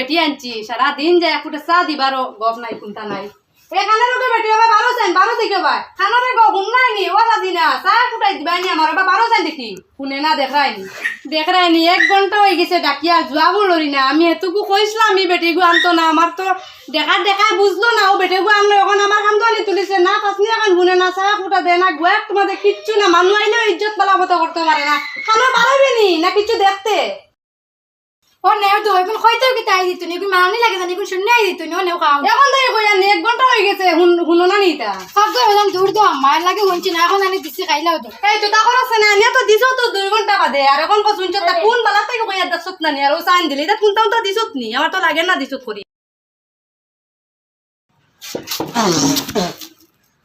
বেটি আনছি সারাদিন যায় একটু চা দিবারও গপ নাই কোনটা নাই এখানে লোকে বেটি হবে 12 চাই 12 থেকে ভাই খানারে গো হুন নাই নি ওলা দিনা চা ফুটাই দিবাই নি আমার 12 চাই দেখি শুনে না দেখাইনি 1 ঘন্টা হয়ে গেছে ডাকিয়া যাবো লরি না আমি এতটুকু কইছিলাম আমি বেটি গো আনতো না আমার তো দেখা বুঝলো না ও বেটি গো আনলো এখন আমার কাম তো আনি তুলিছে না পাসনি এখন শুনে না চা ফুটা দে না গোয়া তোমাদের কিচ্ছু না মানুষ আইলেও ইজ্জত পালা মতো করতে পারে না খানা পারবে নি না কিছু দেখতে ও নেও তো এখন কইতেও কি তাই দিত নি কি মানানি লাগে জানি কোন শুনে আই দিত নি ও নেও খাও এখন তো কই আর 1 ঘন্টা হয়ে গেছে হুনো না নিতা সব তো এখন দূর তো আমার লাগে হইছে না এখন আনি দিছি খাইলাও তো এই তো তাকর আছে না নিয়া তো দিছো তো 2 ঘন্টা বাদে আর এখন কো শুনছ তা কোন বালা থেকে কই আর দছত না নি আর ও সাইন দিলি তা কোন তো দিছত নি আমার তো লাগে না দিছত করি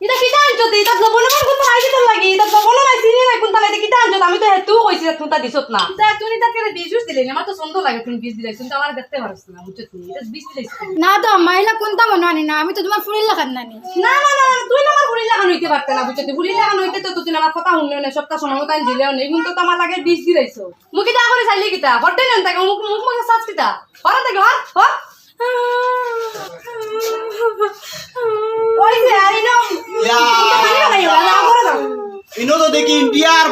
এটা কিটা আনছো দে এটা লবণ আমার কোন আই দিতে লাগি এটা লবণ নাই চিনি নাই কোন তালে কিটা আনছো আমি তো হেতু কইছি কোন তা দিছত না তা তুমি তাকে 20 দিলে আমার তো সুন্দর লাগে তুমি 20 দিলে কিন্তু আমার দেখতে পারছ না বুঝছ তুমি এটা 20 দিলে না তো মাইলা কোনটা মনে আনি না আমি তো তোমার ফুরিল লাগান নানি না তুই না আমার ফুরিল লাগান হইতে পারতে না বুঝছ ফুরিল লাগান হইতে তো তুই আমার কথা শুনলে না সপ্তাহ সময় মত আন দিলেও নেই কিন্তু তো আমার লাগে 20 দিলাইছো মুকি তা করে চাইলি কিটা হটে নেন তাকে মুখ সাজ কিটা হরা থেকে হর ওই যে আইনো ইনো তো দেখি ইন্ডিয়ার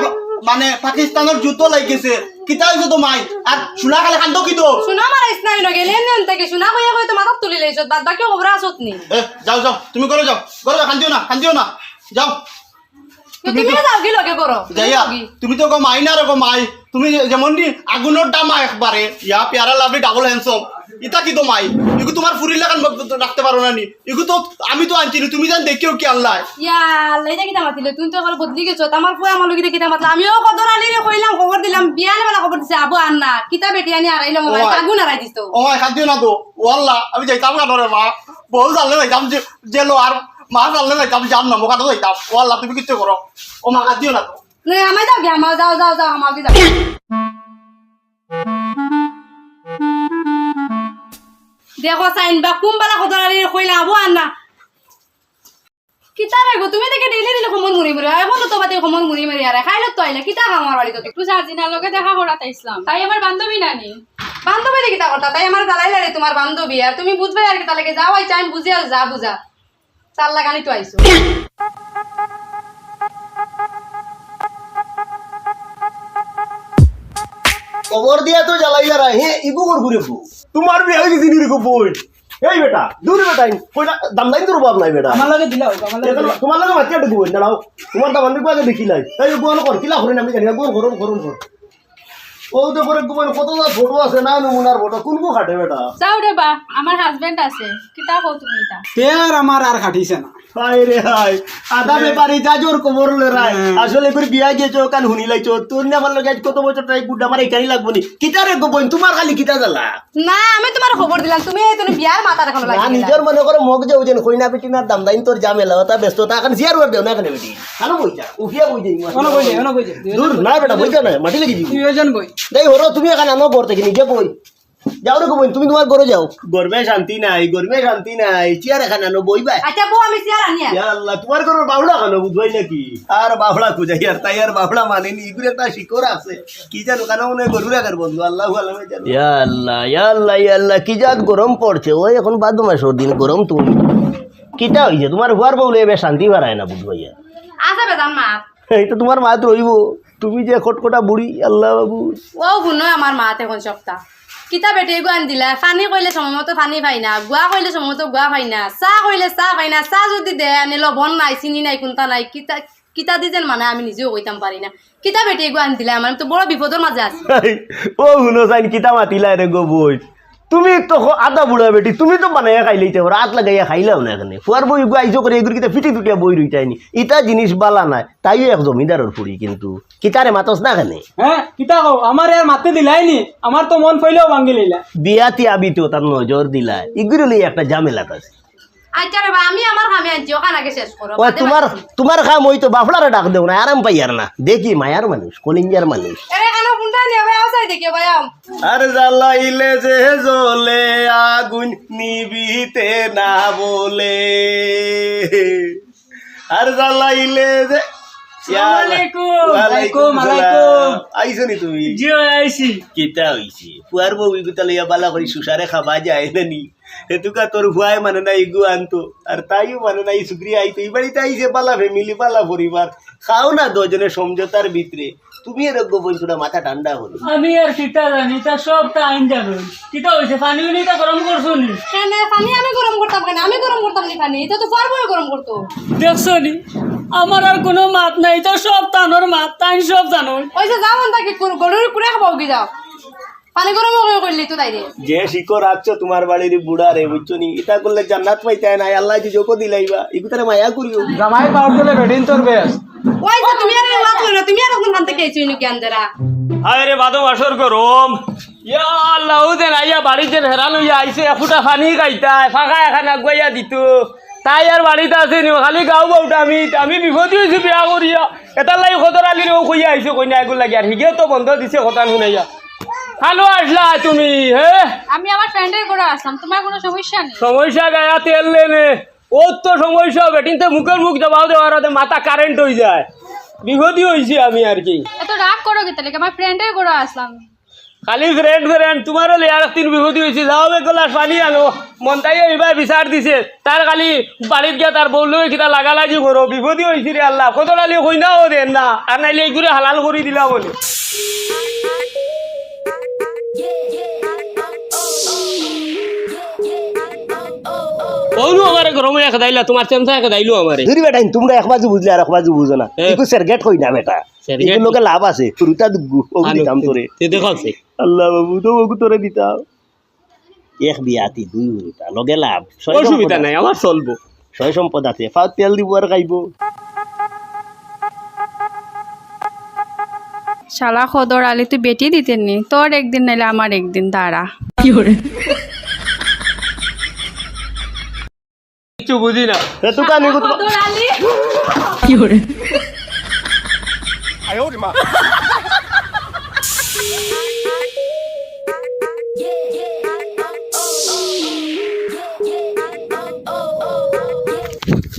মানে পাকিস্তানের যুদ্ধ লাগিছে কিতা হইছে তো মাই আর শোনা খালে কান্দ কি তো শোনা মারাইছ না ইনো গেলেন নেন তাকে শোনা কইয়া কই তো মাথা তুলি লাইছত বাদ বাকি খবর আসত নি যাও তুমি করে যাও কান্দিও না যাও তুমি যাও কি লগে করো যাইয়া তুমি তো গো মাই না রকম মাই তুমি যেমন আগুনের দাম একবারে ইয়া প্যারা লাভলি ডাবল হ্যান্ডসাম ইতা কি তো মাই ইগু তোমার ফুরিল লাগান রাখতে পারো না নি ইগু তো আমি তো আনছি তুমি জান দেখিও কি আল্লাহ ইয়া লাইদা কিটা মাতিলে তুমি তো আবার বদলি গেছো আমার ফুয়া আমার লগি কিটা মাতলা আমিও কদর আলি রে কইলাম খবর দিলাম বিয়ালে বেলা খবর দিছে আবু আন্না কিতা বেটি আনি আরাইলাম মোবাইল আগুন আরাই দিছো ও খাদ্য না তো ওয়াল্লাহ আমি যাইতাম না রে মা বহু জানলে যাইতাম যে লো আর মা জানলে যাইতাম জান না মোকা তো যাইতাম ওয়াল্লাহ তুমি কিচ্ছু করো ও মা খাদ্য না তো না আমি যাও গিয়া মা যাও আমাকে যাও দেখো সাইন বা কুমবালা কদর আলি কইলা আবু আন্না কিতা রে গো তুমি দেখে ডেইলি দিলে খমন মুড়ি এখন তো বাদে খমন মুড়ি আর খাইলো তো আইলা কিতা খামার বাড়ি তো একটু সার্জিনার লগে দেখা করাতে ইসলাম তাই আমার বান্ধবী নানি বান্ধবী দেখি তা কথা তাই আমার জ্বালাই লাগে তোমার বান্ধবী আর তুমি বুঝবে আর কি তাহলে যাও আইছা আমি বুঝি আর যা বুঝা 4 লাখ আনি তো আইছো খবর দিয়া তো জ্বালাইলা রা হে ইবু কর ঘুরে ফু তোমার বিয়ে হয়ে গেছে নিরকো বই এই বেটা দূর বেটা কইলা দাম নাই তোর বাপ নাই বেটা আমার লাগে দিলাও আমার লাগে তোমার লাগে মাটি আটে বই দাঁড়াও তোমার দাম আনবি আগে দেখি লাই এই গোল কর কিলা করে আমি জানি গোল করুন ও তো করে গোল কত ছোট আছে না নমুনার ফটো কোনকো খাটে বেটা যাও রে বা আমার হাজবেন্ড আছে কিতা কও তুমি এটা তের আমার আর খাটিছে না হাই রে হাই আদা ব্যাপারি জাজোর খবর লে রাই আসলে করে বিয়া গেছো কান হুনি লাইছো তোর না আমার লাগে কত বছর টাই গুড আমার এখানেই লাগবো নি কিতা রে গোবন তোমার খালি কিতা জ্বালা না আমি তোমার খবর দিলাম তুমি বিয়ার মাথা রাখনো না লাগি নিজের মনে করো মগ যে ওজন কইনা পিটিনার দাম দাইন তোর জামেলা ওটা ব্যস্ততা এখন জিয়ার ওর দেও না কেন বেটি কেন বইছা উফিয়া বই দেই অন কইছে দূর না বেটা বইছা না মাটি লাগি দিবি তুই এজন কই দেই হরো তুমি এখন আনো ঘর থেকে নিজে বই যাও রে গোবন তুমি তোমার ঘরে যাও গরমে শান্তি নাই চেয়ার এখন আনো বই বাই আচ্ছা বউ আমি চেয়ার আনিয়া ইয়া আল্লাহ তোমার ঘরে বাবলা কেন বুঝবাই নাকি আর বাবলা খুঁজাই আর তাই আর বাবলা মানেনি ইগুলো একটা শিকড় আছে কি জানো কেন মনে গরু রাখার বন্ধু আল্লাহু আলামে জানো ইয়া আল্লাহ কি জাত গরম পড়ছে ওই এখন ভাদ্র মাসের দিন গরম তুমি কিটা হইছে তোমার হুয়ার বউলে এবার শান্তি বাড়ায় না বুঝবাইয়া আছে বেদান মা এই তো তোমার মা রইব তুমি যে খটখটা বুড়ি আল্লাহ বাবু ও গুণ আমার মা এখন সপ্তাহ কিতা বেটি গুয়ান দিলা পানি কইলে সময়মতো পানি পাই না গুয়া কইলে সময়মতো গুয়া পাই না চা কইলে চা পাই না চা যদি দে আনি লবণ নাই চিনি নাই কোনটা নাই কিতা দিতেন মানে আমি নিজেও কইতাম পারি না কিতা বেটি গুয়ান দিলা আমার তো বড় বিপদের মাঝে আছি ও হুনো চাইন কিতা মাতিলা রে গো বই তুমি তো আদা বুড়া বেটি তুমি তো বানাইয়া খাইলেইতে রাত লাগাইয়া খাইলাও না এখানে ফুয়ার বই আইসো করে এগুলো কিতা ফিটি ফিটিয়া বই রইটাইনি ইটা জিনিস বালা নাই তাইও এক জমিদারের ফুড়ি কিন্তু কিতারে মাতস না এখানে হ্যাঁ কিতা কও আমার আর মাতে দিলাইনি আমার তো মন কইলেও ভাঙ্গি লইলা বিয়াতি আবিতো তার নজর দিলা এগুলো লই একটা ঝামেলা আছে আচ্ছা রে বা আমি আমার কামে আনছি ওখানে আগে শেষ করো ও তোমার কাম ওই তো বাফলারে ডাক দেও না আরাম পাই আর না দেখি মায়ার মানুষ কলিঞ্জার মানুষ এরে কেন ফোনটা নিয়ে ভাই আওসাই দেখি ভাই আর জ্বালাইলে যে জ্বলে আগুন নিবিতে না বলে আর জ্বালাইলে যে ওয়ালাইকুম আলাইকুম। আইছো নি তুমি আইছি কিতা হইছে পুয়ার বউ ইগুতা লইয়া বালা করি সুসারে খাবা যায় না নি হেতুকা তোর ভুয়াই মানে না ইগু আনতো আর তাইও মানে না সুগ্রি আইতো এই বাড়িতে আইছে বালা ফ্যামিলি বালা পরিবার খাও না দুজনে সমঝোতার ভিতরে তুমি এরকম বলছো না মাথা ঠান্ডা হলো আমি আর কিতা জানি তা সব তা আইন যাবে কিতা হইছে পানি উনিটা গরম করছো নি কেন পানি আমি গরম করতাম কেন আমি গরম করতাম নি পানি এটা তো পারবো গরম করতো দেখছো নি আমার আর কোনো মাত নাই তো সব তানোর মাত তাই সব জানো ওই যে যাও তাকে গরুর কুড়ে খাবো কি যাও পানি গরম করলি তো তাইরে যে শিকো রাখছো তোমার বাড়ির বুড়া রে বুঝছো নি এটা করলে জান্নাত পাইতে না আল্লাহ যে যোগ দিলাইবা ইগুতারে মায়া করিও জামাই পাউডার দিলে বেডিন তোর বেশ ওই যে তুমি আর ওয়াজ করো তুমি আর কোন থেকে এসেছো নি জ্ঞান দেরা আরে বাদো আসর গরম ইয়া আল্লাহ দেন আইয়া বাড়িতে হেরান হইয়া আইছে এফুটা পানি খাইতাই ফাঁকা এখন আগুয়াইয়া দিত তাই আর বাড়িতে আছে নি খালি গাও বাউটা আমি বিপদ হয়েছি বিয়া করিয়া এটার লাগি খতর আলির ও কইয়া আইছে কইনা এগুলো লাগি আর হিগে তো বন্ধ দিছে কথা শুনাইয়া ভালো আসলা তুমি হে আমি আমার ফ্রেন্ডের ঘরে আসলাম, তোমার কোনো সমস্যা নেই? সমস্যা গায়া তেল লেনে ও তো সমস্যা বেটিনতে মুখের মুখ দেওয়া দেওয়ার মাথা কারেন্ট হয়ে যায় বিপদই হয়েছি আমি আর কি এত রাগ করো কি তাহলে? আমার ফ্রেন্ডের ঘরে আসলাম। খালি ফ্রেন্ড তোমারও লেয়ার তিন বিভূতি হয়েছে যাও এক গ্লাস পানি আনো মনটাই এবার বিচার দিছে তার খালি বাড়িত গিয়া তার বললো কিতা লাগালাগি করো বিভূতি হয়েছি রে আল্লাহ কত লালি কইনাও দেন না আর নাইলে এই করে হালাল করে দিলা বলে ওনু আমারে গরমে এক দাইলা তোমার চেমচা এক দাইলো আমারে ধরি বেটা তোমরা এক বাজু বুঝলে আর এক বাজু বুঝো না একটু সেরগেট কই না বেটা সেরগেট এগুলো লোকে লাভ আছে পুরুটা দুগু ওগুলি কাম করে তে দেখাছে আল্লাহ বাবু তো ওগু তোরে দিতাও এক বিয়াতি দুই উল্টা লগে লাভ অসুবিধা নাই আমার চলবো ছয় সম্পদ আছে ফাও তেল দিব আর খাইবো শালা খদর আলি তুই বেটি দিতেন নি, তোর একদিন নাইলে আমার একদিন দাঁড়া। কিছু বুঝি না এত কানি কত খদর আলি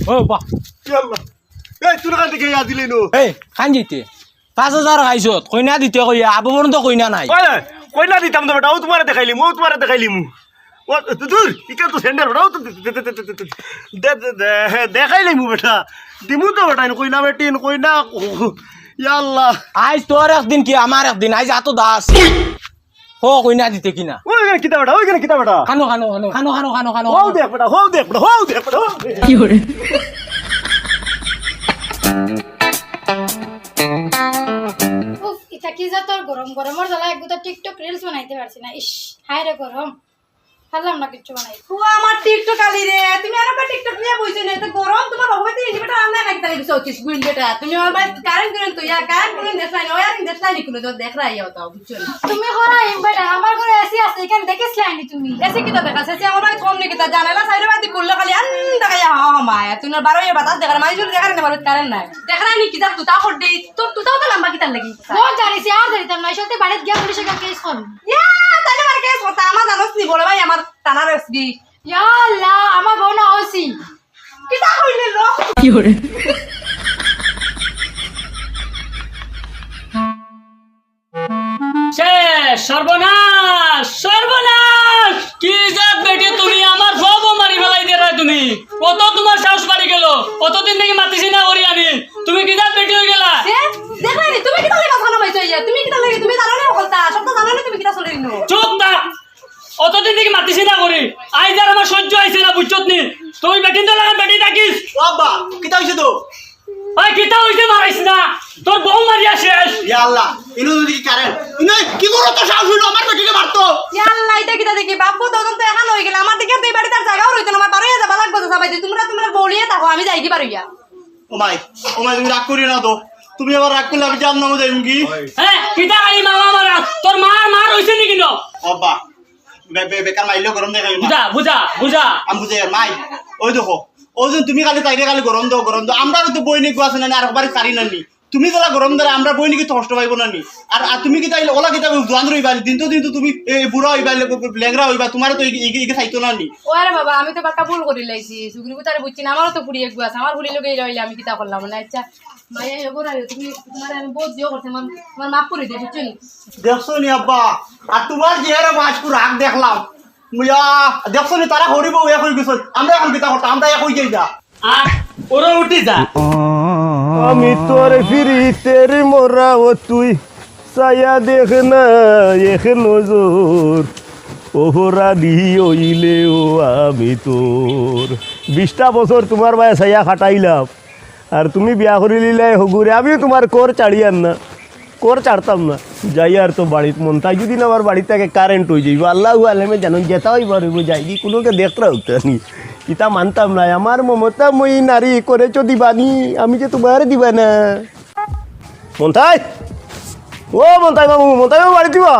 ও বাহ এই তোর কান থেকে ইয়া দিলি নো এই খান জিতে 5000 খাইছত কইনা দিতে কইয়া আবু পর্যন্ত কইনা নাই কইনা দিতাম তো বেটা ও তোমারে দেখাইলি মো তোমারে দেখাইলি মু ও দূর ইকা তো সেন্ডার বেটা ও তো দেখাইলি মু বেটা দিমু তো বেটা কইনা বেটি কইনা ইয়া আল্লাহ আজ তোর একদিন কি আমার একদিন আজ এত দাস হো কইনা দিতে কিনা ওইখানে কিতা বেটা খানো খানো খানো খানো খানো খানো খানো হও দেখ বেটা হও দেখ বেটা উফ এটা কি যা তোর গরম গরমের জ্বালা একগুতা টিকটক রিলস বানাইতে পারছি না। ইস হায় রে গরম, পারলাম না কিচ্ছু বানাই। ও আমার টিকটক আলি রে তুমি আর একটা টিকটক নিয়ে বইছো না, এত গরম তোমার হইতে এই বেটা রান্না লাগতে লাগি সৌচিস গুইল বেটা তুমি আমার ভাই কারেন্ট করেন তো ইয়া কারেন্ট করেন দেখাই না ওয়ারিং দেখাই নি কোনো তো দেখ রাই হতো বুঝছো না তুমি হরা বেটা আমার ঘরে এসি আছে এখানে দেখিস লাইনি তুমি। এসে কি তো দেখা সে আমার ভাই কম নি কিতা জানালা সাইডে বাতি করলে খালি আন দেখাই হা মায়া তুমি বারো এ বাতাস দেখার মাই জুড়ে দেখার না বারো কারেন্ট নাই দেখা রাই নি কিতা তুতা হট দে তোর তুতাও তো লম্বা কিতা লাগি কোন জানিস আর ধরিতাম না সত্যি বাড়িতে গিয়া পুলিশের কাছে কেস করব। ইয়া তাহলে মার কেস কথা আমার জানোস নি বড় ভাই আমার টানার এসবি ইয়া আল্লাহ আমার বোন ওসি কিতা কইলে লো শেষ সর্বনাশ কি জাত বেটি তুমি আমার সব মারি ফেলাই দিয়ে তুমি কত তোমার সাহস বাড়ি গেল কতদিন থেকে মাতিছি না করি আমি তুমি কি জাত বেটি হয়ে গেলা দেখাই নি তুমি কিতা লাগা কথা পাইছো ইয়া তুমি কিতা লাগে তুমি জানো না কথা সব তো জানো না তুমি কিতা চলে নিনো চুপ থাক অতদিন থেকে মাতিছি না করি আজ আর আমার সহ্য আইছে না বুঝছত নি তুই বেটিন তো লাগা বেটি থাকিস বাবা কিতা হইছে তো ভাই কিতা হইছে মারাইছ না তোর বউ মারিয়া শেষ ইয়া আল্লাহ ইনো যদি কারেন্ট ইনো কি করো তো সাহস হইলো আমার বেটিকে মারতো ইয়া আল্লাহ এটা কিতা দেখি বাপু তখন তো এখন হই গেল আমার দিকে তো এই বাড়ি তার জায়গাও রইতো না আমার বারোই যাবা লাগবে তো সবাই তোমরা বলিয়ে থাকো আমি যাই কি পারো ইয়া ও মাই তুমি রাগ করি না তো তুমি আবার রাগ করলে আমি জান নামে যাইম কি হ্যাঁ কিতা খালি মামা মারা তোর মার হইছে নি কিনো বাবা বেকার মাইলেও গরম দেখাই বুঝা আমি বুঝে মাই ও ওই দেখো ও যে তুমি খালি তাইরে খালি গরম দাও আমরা তো বইনিক আছে না আর একবারে সারি নানি তুমি যেলা গরম ধরে আমরা বইনিকে তো কষ্ট পাইব নানি আর তুমি কি তাইলে ওলা কিতা জোয়ান রইবা দিন তো তুমি বুড়া হইবা লেংরা হইবা তোমার তো ইগে চাইতো নানি ও আরে বাবা আমি তো বাক্কা ভুল করি লাইছি সুগ্রি কুতারে বুঝছি না আমারও তো ফুড়ি এক আছে আমার ফুড়ি লোকে রইলে আমি কিতা করলাম না আচ্ছা মাইয়া এগো রাই তুমি তোমার আমি বহুত দিও করতে আমার মাফ করে দে বুঝছেন দেখছো নি আব্বা আর তোমার চেহারা মাছকু রাগ দেখলাম মুয়া দেখছো নি তারা হরিব এক হয়ে গেছে আমরা এখন কিতা করতাম আমরা এক হয়ে যাই যা ওরা উঠি যা আমি তোর ফিরিতের মোরা ও তুই ছায়া দেখ না এক নজর ওহরা দি ওইলে ও আমি তোর 20টা বছর তোমার ভাই ছায়া খাটাইলাম আর তুমি বিয়া করে লিলাই হগুরে আমিও তোমার কর চাড়িয়ান না কর চাড়তাম না যাই আর তো বাড়িত মন তাই যদি না আমার বাড়ি থেকে কারেন্ট হয়ে যাইব আল্লাহ আলমে জানো যেতা হইব যাই কি কোনোকে দেখতে হতো নি ইতা মানতাম না আমার মমতা মই নারী করেছ দিবানি আমি যে তোমার দিবা না মন্তাই ও মন্তাই মামু বাড়ি দিবা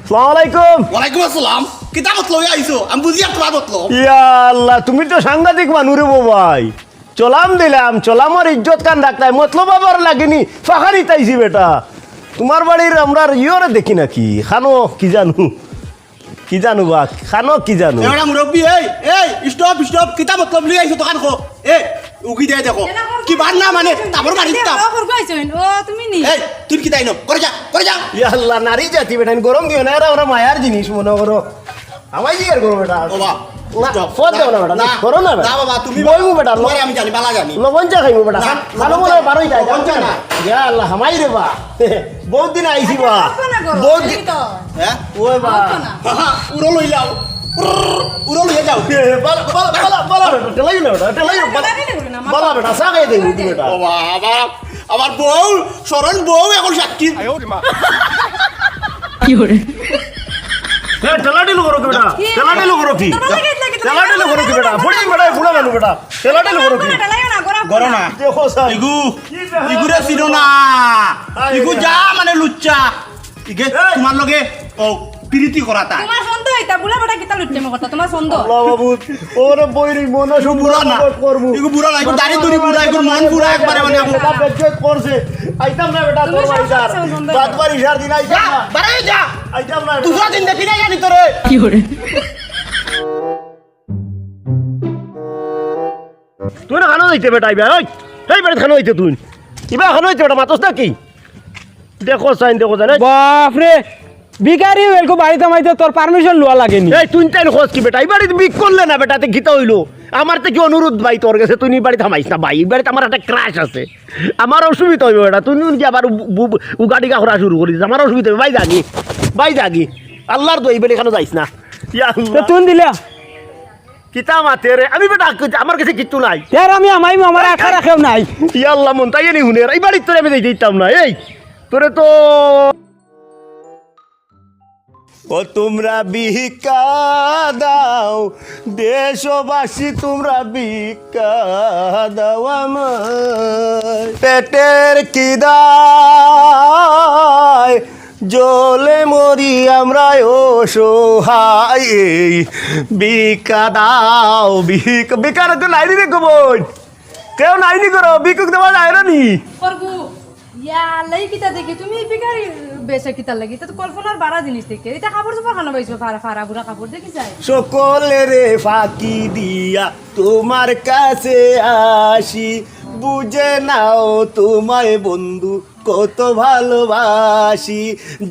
সালাম আলাইকুম ওয়ালাইকুম আসসালাম কিতা মতলব আইছো আমি বুঝি আর তোমার মতলব ইয়া আল্লাহ তুমি তো সাংঘাতিক মানুষ রে ভাই চলামর ইজ্জত কান রাখতাই মতলব আবার লাগেনি ফাঁকারি তাইছি বেটা তোমার বাড়ির আমরা ইয়রে দেখি নাকি খানো কি জানু বা খানো কি জানু এরা মুরব্বি এই স্টপ কিতা মতলব লই আইছো দোকান কো উকি দেয় দেখো কি বান না মানে তারপর বাড়ি দিতাম ও তুমি নি এই তুই কি তাই না করে যা ইয়া আল্লাহ নারী জাতি বেটা গরম দিও না এরা ওরা মায়ার জিনিস মনে করো আমায় জিজ্ঞেস করো বেটা বাবা ফোন দাও না বেটা করো না বেটা না বাবা তুমি বইমু বেটা আমি জানি বালা জানি লবণ চা খাইবো বেটা খানো বলে বারোই যায় লবণ চা না। ইয়া আল্লাহ হামাই রে বা বহুত দিন আইছি বা বহুত দিন হ্যাঁ ওই বা উড়ো লই যাও উড়ো লই যাও বলা বেটা টেলাই বলা বেটা চা খাই দেবো বেটা ও বাবা আমার বউ শরণ বউ এখন সাক্ষী টেলাটিলু করো কি বেটা টেলাটিলু করো কি বেটা ফুড়ি বেটা বুড়া মানু বেটা টেলাটিলু করো কি গরো না দেখো সাই ইগুরে চিনো না ইগু যা মানে লুচ্চা ইগে তোমার লগে ও প্রীতি করা তা তোমার সন্দেহ এটা বুলা বড় কিতা লুটতে কথা তোমার সন্দেহ আল্লাহ বাবু ওরে বইরি মনে সব বুড়া না করবো ইগু বুড়া না ইগু দাড়ি দুড়ি বুড়া ইগু মন বুড়া একবারে মানে বেটা বেজ্জত করছে আইতাম না বেটা তোর বাড়িদার বাদবাড়ি সার দিন আইতাম না বারে যা আইতাম না দুসরা দিন দেখি না জানি তোরে তুই না খানো হইতে বেটা ইবা ওই এই বেটা খানো হইতে তুই ইবা খানো হইতে বেটা মাতস না কি দেখো সাইন দেখো জানে বাপরে বিকারি হইলকো বাড়িতে মাইতে তোর পারমিশন লওয়া লাগেনি এই তুই তাই খোঁজ কি বেটা এই বাড়িতে বিক করলে না বেটাতে গীতা হইলো আমার থেকে অনুরোধ ভাই তোর কাছে তুই বাড়ি থামাইস না ভাই এই বাড়িতে আমার একটা ক্রাশ আছে আমার অসুবিধা হইবে বেটা তুই কি আবার উগাড়ি করা শুরু করিস আমার অসুবিধা হবে ভাই জাগি আল্লাহর দই বেড়ে এখানে যাইস না ইয়া আল্লাহ তুই দিলা কিতা মাতে রে আমি বেটা আমার কাছে কিচ্ছু নাই ইয়ার আমি আমাই আমার আখা রাখেও নাই ইয়া আল্লাহ মন তাই নি হুনের এই বাড়ির তোরে আমি দিতাম না এই তোরে তো ও তোমরা ভিক্ষা দাও দেশবাসী তোমরা ভিক্ষা দাও আমার পেটের খিদায় জলে মরি আমরা অসহায় ভিক্ষা দাও ভিক্ষা তো নাইনি রে গোবন কেউ নাইনি করো ভিক্ষুক দেওয়া যায় না নি করগু ইয়া লাই কিতা দেখি তুমি বিকারি বেশা কিতা লাগি তো কল্পনার বাড়া জিনিস দেখে এটা কাপড় চোপড় খানো পাইছো ফারা বুড়া কাপড় দেখি যায় সকলের ফাঁকি দিয়া তোমার কাছে আসি বুঝে নাও তোমায় বন্ধু কত ভালোবাসি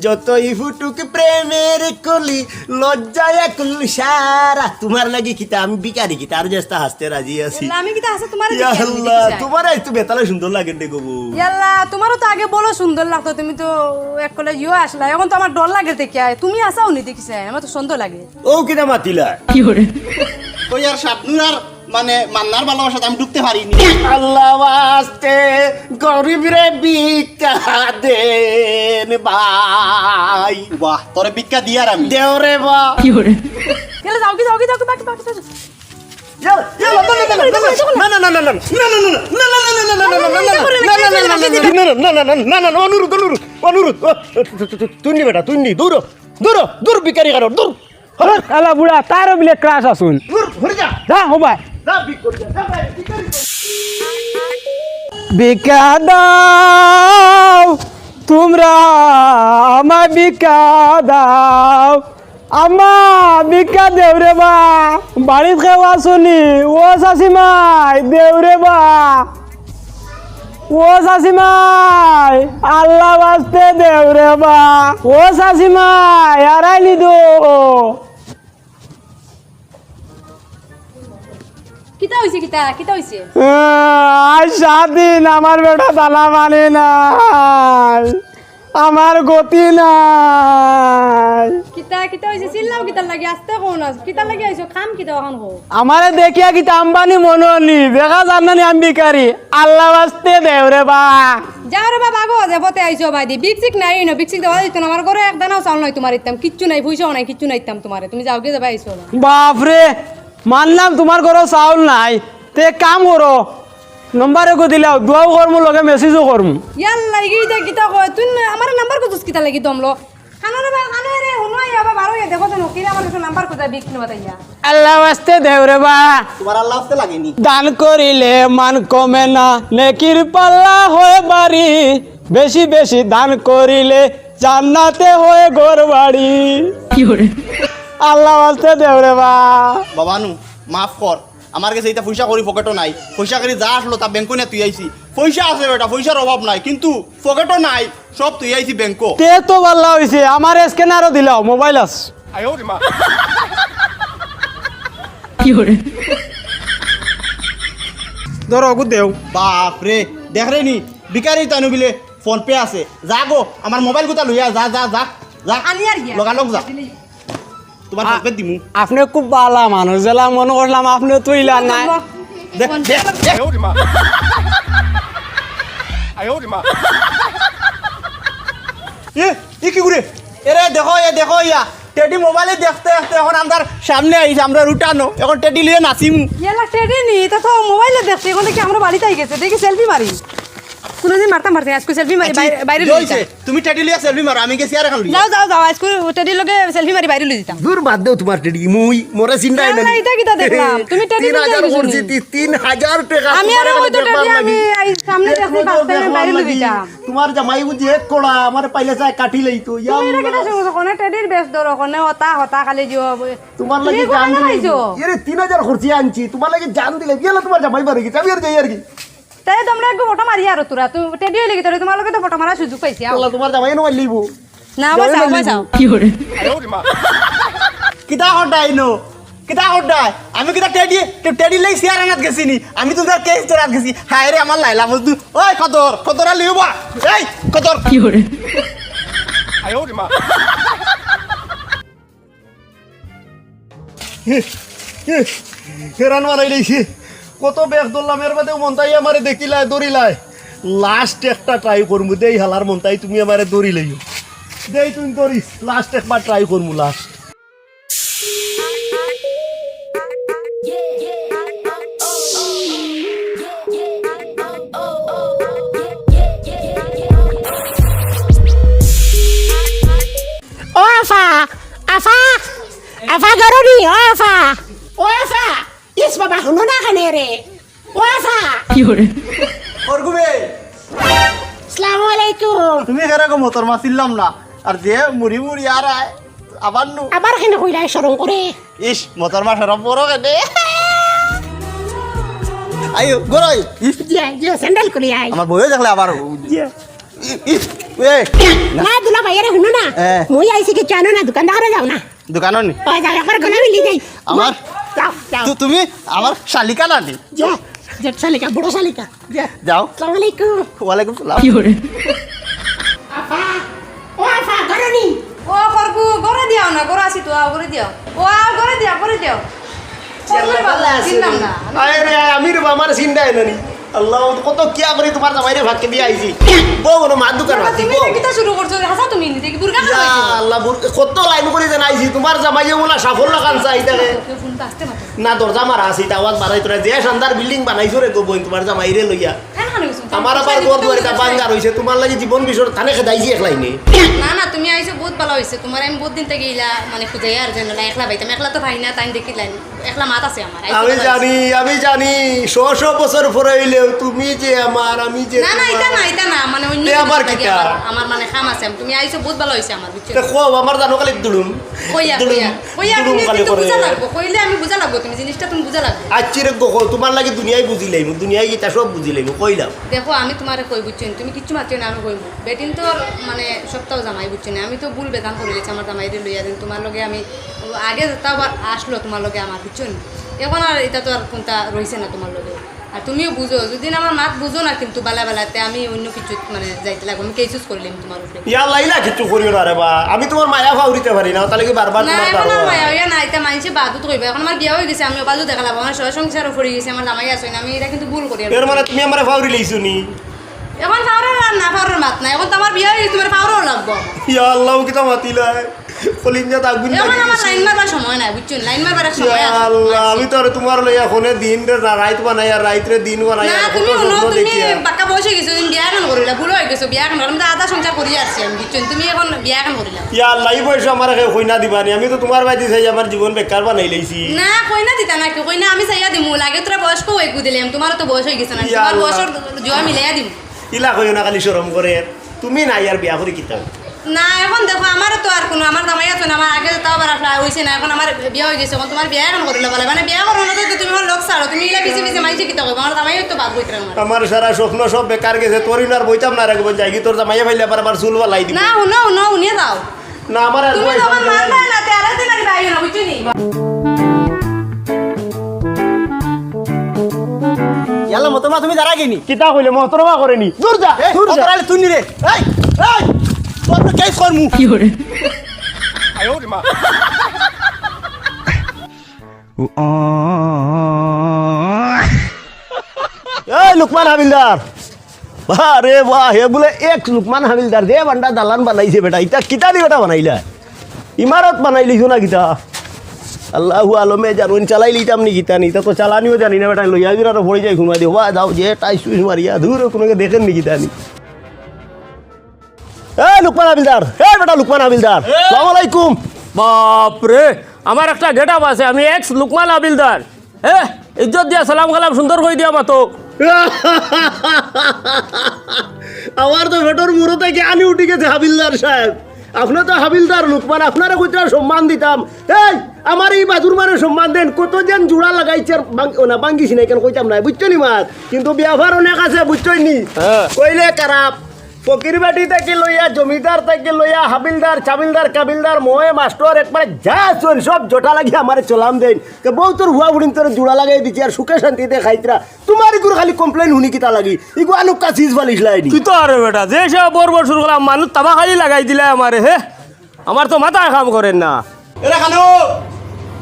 যতই ফুটুক প্রেমের কলি লজ্জায় কুলি সারা তোমার লাগি কিতা আমি বিকারি কিতা আর যেস্তা হাসতে রাজি আছি আমি কিতা আছে তোমার ইয়া আল্লাহ তোমার একটু বেতালে সুন্দর লাগে রে গবু ইয়াল্লা তোমারও তো আগে বলো সুন্দর লাগতো তুমি তো এক কলে ইও আসলা এখন তো আমার ডর লাগে দেখে তুমি আসাও নি দেখিছে আমার তো সুন্দর লাগে ও কিনা মাতিলা তো ইয়ার শাবনুর আর মানে মান্নার ভালোবাসাতে আমি ঢুকতে পারিনি আল্লাহ ওয়াস্তে গরিব রে ভিক্ষা দেন ভাই বাহ তোরে ভিক্ষা দিয়ার আমি দেও রে বা গেলে যাও কি বাকি অনুরোধ বিকারি কারো দূর আলা বুড়া তারও বিলে ক্রাশ আসুন যা হবাই ভিক্ষা দাও তোমরা আমায় ভিক্ষা দাও আমা ভিক্ষা দেও রে বা বাড়িত খেওয়া শুনি ও শাশিমাই দেও রে বা ও শাশিমাই আল্লাহ বাস্তে দেও রে বা ও শাশিমাই আরাই নিদো কিতা হইছে কিতা হইছে আজ 7 দিন আমার বেটা দানা মানে নাই আমার গতি নাই কিতা হইছে চিল্লাও কিতা লাগি আস্তে কোন কিতা লাগি আইছো খাম কিতা এখন হো আমারে দেখিয়া কি আম্বানি মননি দেখা জানানি আমি ভিখারি আল্লাহ বাস্তে দেও রে বা যাও রে বাবা গো যাবতে আইছো ভাই দি বিকসিক নাই ন বিকসিক দেওয়া দিত না আমার ঘরে এক দানাও চাউল নাই তোমার ইতাম কিচ্ছু নাই পয়সাও নাই কিচ্ছু নাই ইতাম তোমারে তুমি যাও গিয়ে যাবা আইছো বাপরে মানলাম তোমার ঘরে চাউল নাই তে কাম করো নম্বরে কো দিলাও দুয়াও করমু লগে মেসেজও করমু ইয়াল্লা ইগিটা কিতা কয় তুই আমার নাম্বার কত কিতা লাগি দমলো খানারে বা খানারে হুনাই আবার বারো দেখো তো নকিরা আমার তো নাম্বার কত বিক নি বাতাইয়া আল্লাহ বাস্তে দেও রে বা তোমার আল্লাহ আসতে লাগেনি দান করিলে মান কমে না নেকির পাল্লা হয়ে বাড়ি বেশি বেশি দান করিলে জান্নাতে হয়ে ঘর বাড়ি আল্লাহ বাস্তে দেও রে বা বাবানু মাফ কর আমার কাছে এটা পয়সা করি পকেটও নাই পয়সা করি যা আসলো তা ব্যাংকো নিয়ে তুই আইছি পয়সা আছে বেটা পয়সার অভাব নাই কিন্তু পকেটও নাই সব তুই আইছি ব্যাংকো তে তো ভালো হইছে আমার স্ক্যানারও দিলাও মোবাইল আছে ধরো গু দেও বাপ রে দেখ রে নি বিকারি তানু বিলে ফোন পে আছে যা গো আমার মোবাইল কোথা লইয়া যা যা যা যা আনি আর গিয়া লগালগ যা তোমার ফোন পে দিমু আপনি খুব ভালো মানুষ জেলা মনে করলাম আপনি তুইলা নাই দেখ দেখ দেখ এ কি করে এরে দেখো ইয়া টেডি মোবাইলে দেখতে দেখতে এখন আমার সামনে আইছে আমরা উঠানো এখন টেডি লিয়ে নাচিমু ইয়ালা টেডি নি তা তো মোবাইলে দেখছি এখন দেখি আমরা বাড়িতে আই গেছে দেখি সেলফি মারি কোনদিন মারতাম আজকে সেলফি মারি বাইরে লই হইছে তুমি টেডি লিয়ে সেলফি মারো আমি গেছি আর এখন লিয়ে যাও আজকে টেডি লগে সেলফি মারি বাইরে লই দিতাম দূর বাদ দেও তোমার টেডি মুই মোরে চিন্তাই না, নাই এটা কিতা দেখলাম? তুমি টেডি লইয়া 3000 গেছো করছি নি? 3000 টাকা আমি আর ওই তো টেডি আমি আই সামনে দেখছি পাঁচটা বাইরে লই দিতাম তোমার জামাই বুঝি এক কোড়া আমার পাইলে চাই কাটি লইতো ইয়া তুমি এটা কিতা শুনছো কোনে টেডির বেশ ধরো কোনে হতা খালি জিও তোমার লাগি তুমি জান কোনে দিলে আইছো? এরে 3000 খরচি আনছি তোমার লাগি জান দিলে গেল তোমার জামাই বাড়ি গেছে আমি আর যাই আর কি তাই তোমরা একটু ফটো মারি আর তোরা তুমি টেডি হইলে কি তোরা তোমার লগে তো ফটো মারার সুযোগ পাইছি আল্লাহ তোমার জামাই নো লইবো না বাঁচাও কিতা হটাইনো কিতা হটাই আমি কিতা টেডি লাই সিয়ার আনাত গেছি নি আমি তো তার কেস তোরাত গেছি হায় রে আমার লাইলা মজদু ওই কদর লিওবা এই কদর কি হরে হেরান মারাই লইছে কত বেগ ধরলাম এর বাদেও মনটাই আমারে দেখিলাই দৌড়িলাই লাস্ট একটা ট্রাই করমু দেই হালার মনটাই তুমি আমারে দৌড়ি লইও দেই তুমি দৌড়িস লাস্ট একবার ট্রাই করমু লাস্ট ও আফা আফা গরনি ও আফা ইস বাবা শুনো না কানে রে ও আফা করগুবে আসসালামু আলাইকুম তুমি এরকম মোতর মাছিলাম না আর যে মুড়ি আর আয় আবার নু আবার কেন কইলাই শরম করে ইস মোতর মা সরম বড় কেনে আইও গরই যে স্যান্ডেল করে আই আমার বইও দেখলে আবার না দুলা ভাইরে শুনো না হ্যাঁ। মুই আইছি কি জানো না দোকানদারে যাও না দোকানও নি ও যাও একবার গলা মিলি যাই আমার যাও তুমি আমার শালিকা না নি যা জেট শালিকা বড় শালিকা যা যাও আসসালামু আলাইকুম ওয়ালাইকুম সালাম আফা ও আফা গরনি ও করবু করে দিও না করে আসি তো করে দিও ও করে দিও চিনলাম না আয় রে আমি রে আমার চিন্তাই নানি আল্লাহ কত কিয়া করে তোমার জামাইরে ভাগকে দিয়ে আইছি বউ কোনো মার দোকান আছে তুমি এটা কিতা শুরু করছো হাসা তুমি নিজে কি বুরকা ইয়া আল্লাহ কত লাইন করে জানাইছি তোমার জামাইয়ে ওলা সাফল্য কানসা আইতারে ফোনটা আসতে মাত্র না দরজা মারা আছে এটা আওয়াজ বাড়াই তোরা যে শানদার বিল্ডিং বানাইছো রে তো বই তোমার জামাইরে লইয়া হ্যাঁ আমার আবার গর দুয়ার এটা বাঙ্গার হইছে তোমার লাগি জীবন বিসর থানে খেদাইছি একলাই নে না না তুমি আইছো বহুত ভালো হয়েছে তোমার আমি বহুত দিন থেকে ইলা মানে খুঁজে আর যেন না একলা পাইতাম একলা তো ভাই না তাই দেখিলেন একলা মাত আছে আমার আইছো ভালো হইছে। আমি জানি 100 বছর পরে হইলেও তুমি যে আমার আমি যে না না এটা না মানে অন্য এ কিছু আমার লাগে কিটা? আমার মানে খাম আছে তুমি আইছো বহুত ভালো হয়েছে আমার বুঝছো দেখো আমার জানো খালি দুলুম কইয়া দুলুম খালি তুমি করে বুঝা লাগবো কইলে আমি বুঝা লাগবো তুমি জিনিসটা তুমি বুঝা লাগবো আচ্ছিরে গো তোমার লাগি দুনিয়ায় বুঝিলাইম দুনিয়ায় গীতা সব বুঝিলাইম কইলাম দেখো আমি তোমারে কই বুঝছো তুমি কিচ্ছু মাত্র না আমি কইবো বেটিন তো মানে সপ্তাহ জামাই বুঝছো না আমি তো ভুল বেদান করে গেছি আমার জামাইরে লইয়া দিন তোমার লগে আমি আগে তাও আসলো তোমার লগে আমার বুঝছো না এখন আর এটা তো আর কোনটা রইছে না তোমার লগে আর তুমিও বুঝো যদি আমার মাত বুঝো না কিন্তু বেলা বেলাতে আমি অন্য কিছু মানে যাইতে লাগবো আমি কেসুস করলাম তোমার উপরে ইয়া লাইলা কিছু করিও না রে বা আমি তোমার মায়া ফাউরিতে পারি না তাহলে কি বারবার না তোমার এখন আর দাঁড়াবো মায়া হইয়া না এটা মানছে বাদু তো কইবে এখন আমার বিয়া হয়ে গেছে আমি বাদু দেখা লাগবো আমার সংসারও পড়ে গেছে আমার জামাই আছে না আমি এটা কিন্তু ভুল করি এর মানে তুমি আমার ফাউরি লইছো নি এখন পাওয়ার আর না পাওয়ার মাত না এখন তো আমার বিয়া হয়ে গেছে তোমার পাওয়ারও লাগবো ইয়া আল্লাহ কি তা মাতিলা কলিঞ্জা আগুন এখন লাগি আমার লাইন মারবার সময় নাই বুঝছো লাইন মারবার এক সময় ইয়া আছে আল্লাহ আমি তো আর তোমার লইয়া ফোনে দিন রে রাত বানাই আর রাইতে দিন বানাই না আর কত তুমি শুনো স্বপ্ন তুমি দেখি আর। বাক্কা বসে গেছো তুমি বিয়া এখন করিলা ভুল হয়ে গেছো বিয়া এখন আমি তো আধা সংসার করিয়া আসছি আমি বুঝছো তুমি এখন বিয়া এখন করিলা ইয়া আল্লাহ এই বয়সে আমার কইনা দিবানি আমি তো তোমার বাড়ি চাই আমার জীবন বেকার বানাই লইছি না কইনা দিতা না কেউ কইনা আমি চাইয়া দিমু লাগে তোরা বয়স্ক হয়ে দিলাম তোমার তো বয়স হয়ে গেছে না ইয়া তোমার আল্লাহ। বয়সের জোয়া মিলাইয়া দিম ইলা কইও না খালি শরম করে তুমি নাই আর বিয়া করে কিতাব না এখন দেখো আমারও তো আর কোনো আমার জামাই আছে না আমার আগে তাও আবার আসলে হয়েছে না এখন আমার বিয়া হয়ে গেছে এখন তোমার বিয়া এখন করিলে বলে মানে বিয়া করো না তো তুমি আমার লোক ছাড়ো তুমি এগুলা বেশি বেশি মাইছে কি তবে আমার জামাই তো বাদ বইতে আমার আমার সারা স্বপ্ন সব বেকার গেছে তোরই না আর বইতাম না রাখবো যাই কি তোর জামাইয়া ফাইলে আবার চুল বালাই দিব না শুনো শুনো শুনিয়ে যাও না আমার আর তুমি বয়স যখন হয়নি। মানবে না তেরো দিন আগে বাইরে না বুঝছো নি ইয়ালা মতমা তুমি দাঁড়া গেনি কিতা কইলে মহতরমা করেনি দূর যা দূর যা। অতরালে তুই নি রে এই এই তোর তো কেস করমু কি করে আয়ো রে মা এই লুকমান হাবিলদার বাহ রে বাহ হে বলে এক লুকমান হাবিলদার যে বান্ডা দালান বানাইছে বেটা ইটা কিতা দি বেটা বানাইলা ইমারত বানাই লিখো না কিতা আল্লাহু আলমে জানুন চালাই লিতাম নি কিতা নি তা তো চালানিও জানি না বেটা লইয়া দিন আর পড়ে যাই ঘুমাই দিও বা যাও যে টাইস টুইস মারিয়া দূর কোনোকে দেখেন নি কিতা নি এই লুকমান হাবিলদার এই বেটা লুকমান হাবিলদার আসসালামু আলাইকুম বাপরে আমার একটা গেট আপ আছে আমি এক্স লুকমান হাবিলদার হ্যাঁ ইজ্জত দিয়া সালাম কালাম সুন্দর করে দিয়া মাতো আমার তো ভেটর মুড়ো থেকে আনি উঠে গেছে হাবিলদার সাহেব আপনার তো হাবিলদার লুকমান আপনারা কইটা সম্মান দিতাম এই আমার এই বাজুর মানে সম্মান দেন কতজন জোড়া লাগাইছে আর না বাঙ্গিছি না কেন কইতাম না বুঝছো নি মাত কিন্তু ব্যবহার অনেক আছে বুঝছই নি কইলে খারাপ ফকির বাটি থেকে লইয়া জমিদার থেকে লইয়া হাবিলদার চাবিলদার কাবিলদার মোয়ে মাস্টার একবারে যা চল সব জোটা লাগিয়ে আমার চলাম দেন বউ তোর হুয়া বুড়িন তোর জোড়া লাগাই দিচ্ছি আর সুখে শান্তিতে খাইতরা তোমার ইগুলো খালি কমপ্লেন শুনি কিতা লাগি ইগু আনুকা চিজ বালিশ লাইনি তুই তো আরে বেটা যে সব বরবর শুরু করলাম মানুষ তামা খালি লাগাই দিলে আমারে হে আমার তো মাথায় কাম করেন না এরা খানো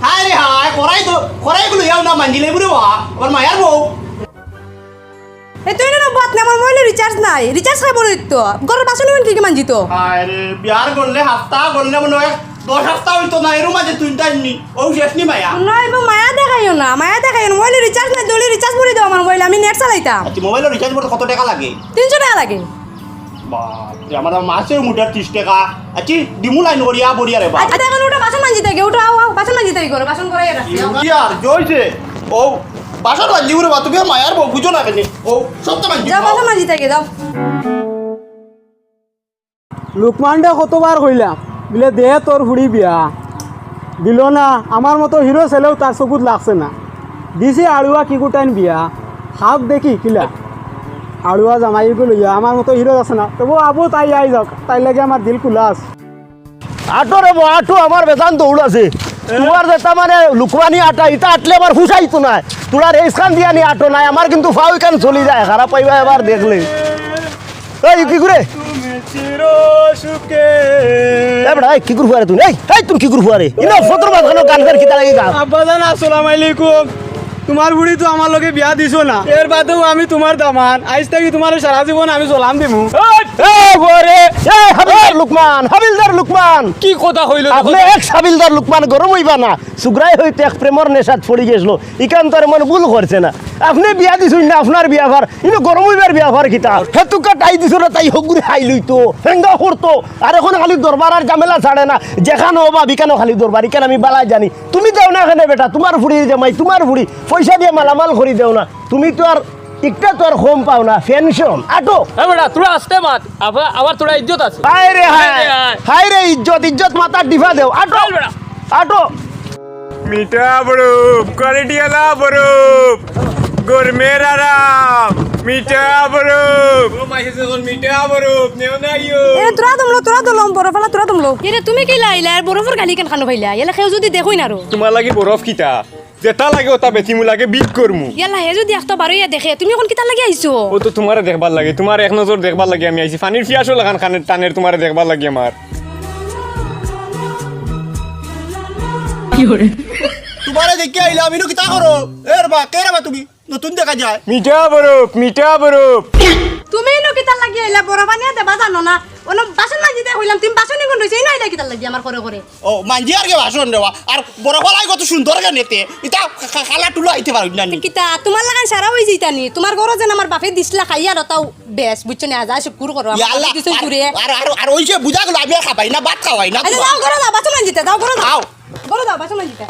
হাই রে হাই করাই গুলো ইয়াও না মানজিলে বুড়ে বা আমার মায়ার বউ এই তুই না বাত না আমার মোবাইলে রিচার্জ নাই রিচার্জ খাই বলে তো ঘরের বাসন নিবেন কি মানজি তো হাই রে বিয়ার করলে হাফতা করলে মনে হয় 10 সপ্তাহ হইতো না এর মাঝে তুই টাইমনি ও শেষ নি মায়া নয় মায়া দেখাইও না মোবাইলে রিচার্জ নাই দলি রিচার্জ করে দাও আমার মোবাইলে আমি নেট চালাইতাম আচ্ছা মোবাইলের রিচার্জ করতে কত টাকা লাগে 300 টাকা লাগে বাপরে আমার মাসের মুটার 30 টাকা আচ্ছা ডিমু লাইন করিয়া বড়িয়া রে বা আচ্ছা এখন ওটা বাসন মানজি থেকে ওটা বাসন মানজি থেকে করো বাসন করাই রাখছি ইয়ার জয়ছে ও বাসর বাজি রে বা তুমি মায়ার বউ বুঝো না কেন ও সত্য মানজি যাও বাসন মানজি থেকে যাও লুকমানটা কতবার কইলাম বলে দে তোর ফুড়ি বিয়া দিল না আমার মতো হিরো ছেলেও তার চকুত লাগছে না দিছে আড়ুয়া কি কুটাইন বিয়া হাফ দেখি কিলা আড়ুয়া জামাই লইয়া আমার মতো হিরো আছে না তবু আবু তাই আই যাক তাই লাগে আমার দিল খুলা আছে আটো রে বউ আটো আমার বেজান দৌড় আছে তোমার যেটা মানে লুকমানি আটা এটা আটলে আমার হুসাইতো না তোর এই স্থান দিয়া নি আটো নাই আমার কিন্তু ফাউ কান চলি যায় খারাপ পাইবা এবার দেখলে এই কি করে এবড়া কি করে ফুয়ারে তুই এই তুমি কি করে ফুয়ারে ইনো ফতর বাজানো গান গান কিতা লাগি গা আব্বাজান আসসালামু আলাইকুম তোমার বুড়ি তো আমার লগে বিয়া দিছো না এর বাদেও আমি তোমার দামান আজ থেকে তোমার সারা জীবন আমি চলাম দিমু হাবিলদার লুকমান কি কথা হইল আপনি এক হাবিলদার লুকমান গরম হইবা না সুগ্রাই হইতে এক প্রেমর নেশাত পড়ি গেছিল ইকান তোর মনে ভুল করছে না আপনি বিয়া দিছুন না আপনার বিয়া ভার ইনো গরম হইবার বিয়া ভার কিতা হেতুকা টাই দিছ না তাই হগুরি হাই লইতো হেঙ্গা করতো আর এখন খালি দরবার আর ঝামেলা ছাড়ে না যেখানে হবা বিকানো খালি দরবার ইকান আমি বালাই জানি তুমি দেও না এখানে বেটা তোমার ফুড়ি জামাই তোমার ফুড়ি পয়সা দিয়ে মালামাল করি দেও না তুমি তো আর একটা তো আর কম পাও না পেনশন আটো এ বেটা তোরা আসতে মাত আবার তোরা ইজ্জত আছে হায় রে হায় হায় রে হায়। হায় রে ইজ্জত মাথার ডিফা দেও আটো চল বেটা। আটো মিঠা বরফ কোয়ালিটি वाला বরফ গরমের আরাম মিঠা বরফ ও মাইছে যখন মিঠা বরফ নেও না ইও এ তোরা দলম বরফ ফেলা তোরা দমলো এরে তুমি কি লাইলা আর বরফের গালি কেন খানো ভাইলা এলা খেও যদি দেখুই না রো তোমার লাগি বরফ কিটা যেটা লাগে ওটা বেচিমু লাগে বিট করমু ইয়ালা হে যদি একটা বারইয়া দেখে তুমি এখন কিতা লাগি আইছো ও তো তোমার দেখবার লাগে তোমার এক নজর দেখবার লাগে আমি আইছি পানির পিয়াসও লাগান খানের টানের তোমার দেখবার লাগে আমার তোমারে দেখি আইলা আমি কিতা করো এর বা কে রে বা তুমি নতুন দেখা যায় মিঠা বরফ তুমি নো কিতা লাগি আইলা বরফ আনিয়া দেবা জানো না ওন বাসন মাজিতে কইলাম তুমি বাসনই কোন রইছে না আইলা কিতা লাগি আমার করে করে ও মাঞ্জি আর কে ভাষণ দেওয়া আর বরফলাই কত সুন্দর কে নেতে এটা খালা টুলো আইতে পারো না কিতা তোমার লাগান সারা হই যাইতানি তোমার ঘর যেন আমার বাপে দিছলা খাইয়া রতাও বেশ বুঝছো না আজ শুকুর করো ইয়াল্লা আমার কিছু ঘুরে আর ওই যে বুঝা গেল আমি আর খাবাই না ভাত খাওয়াই না আচ্ছা যাও ঘরে যাও বাসন মাজিতে যাও ঘরে যাও যাও। ঘরে যাও বাসন মাজিতে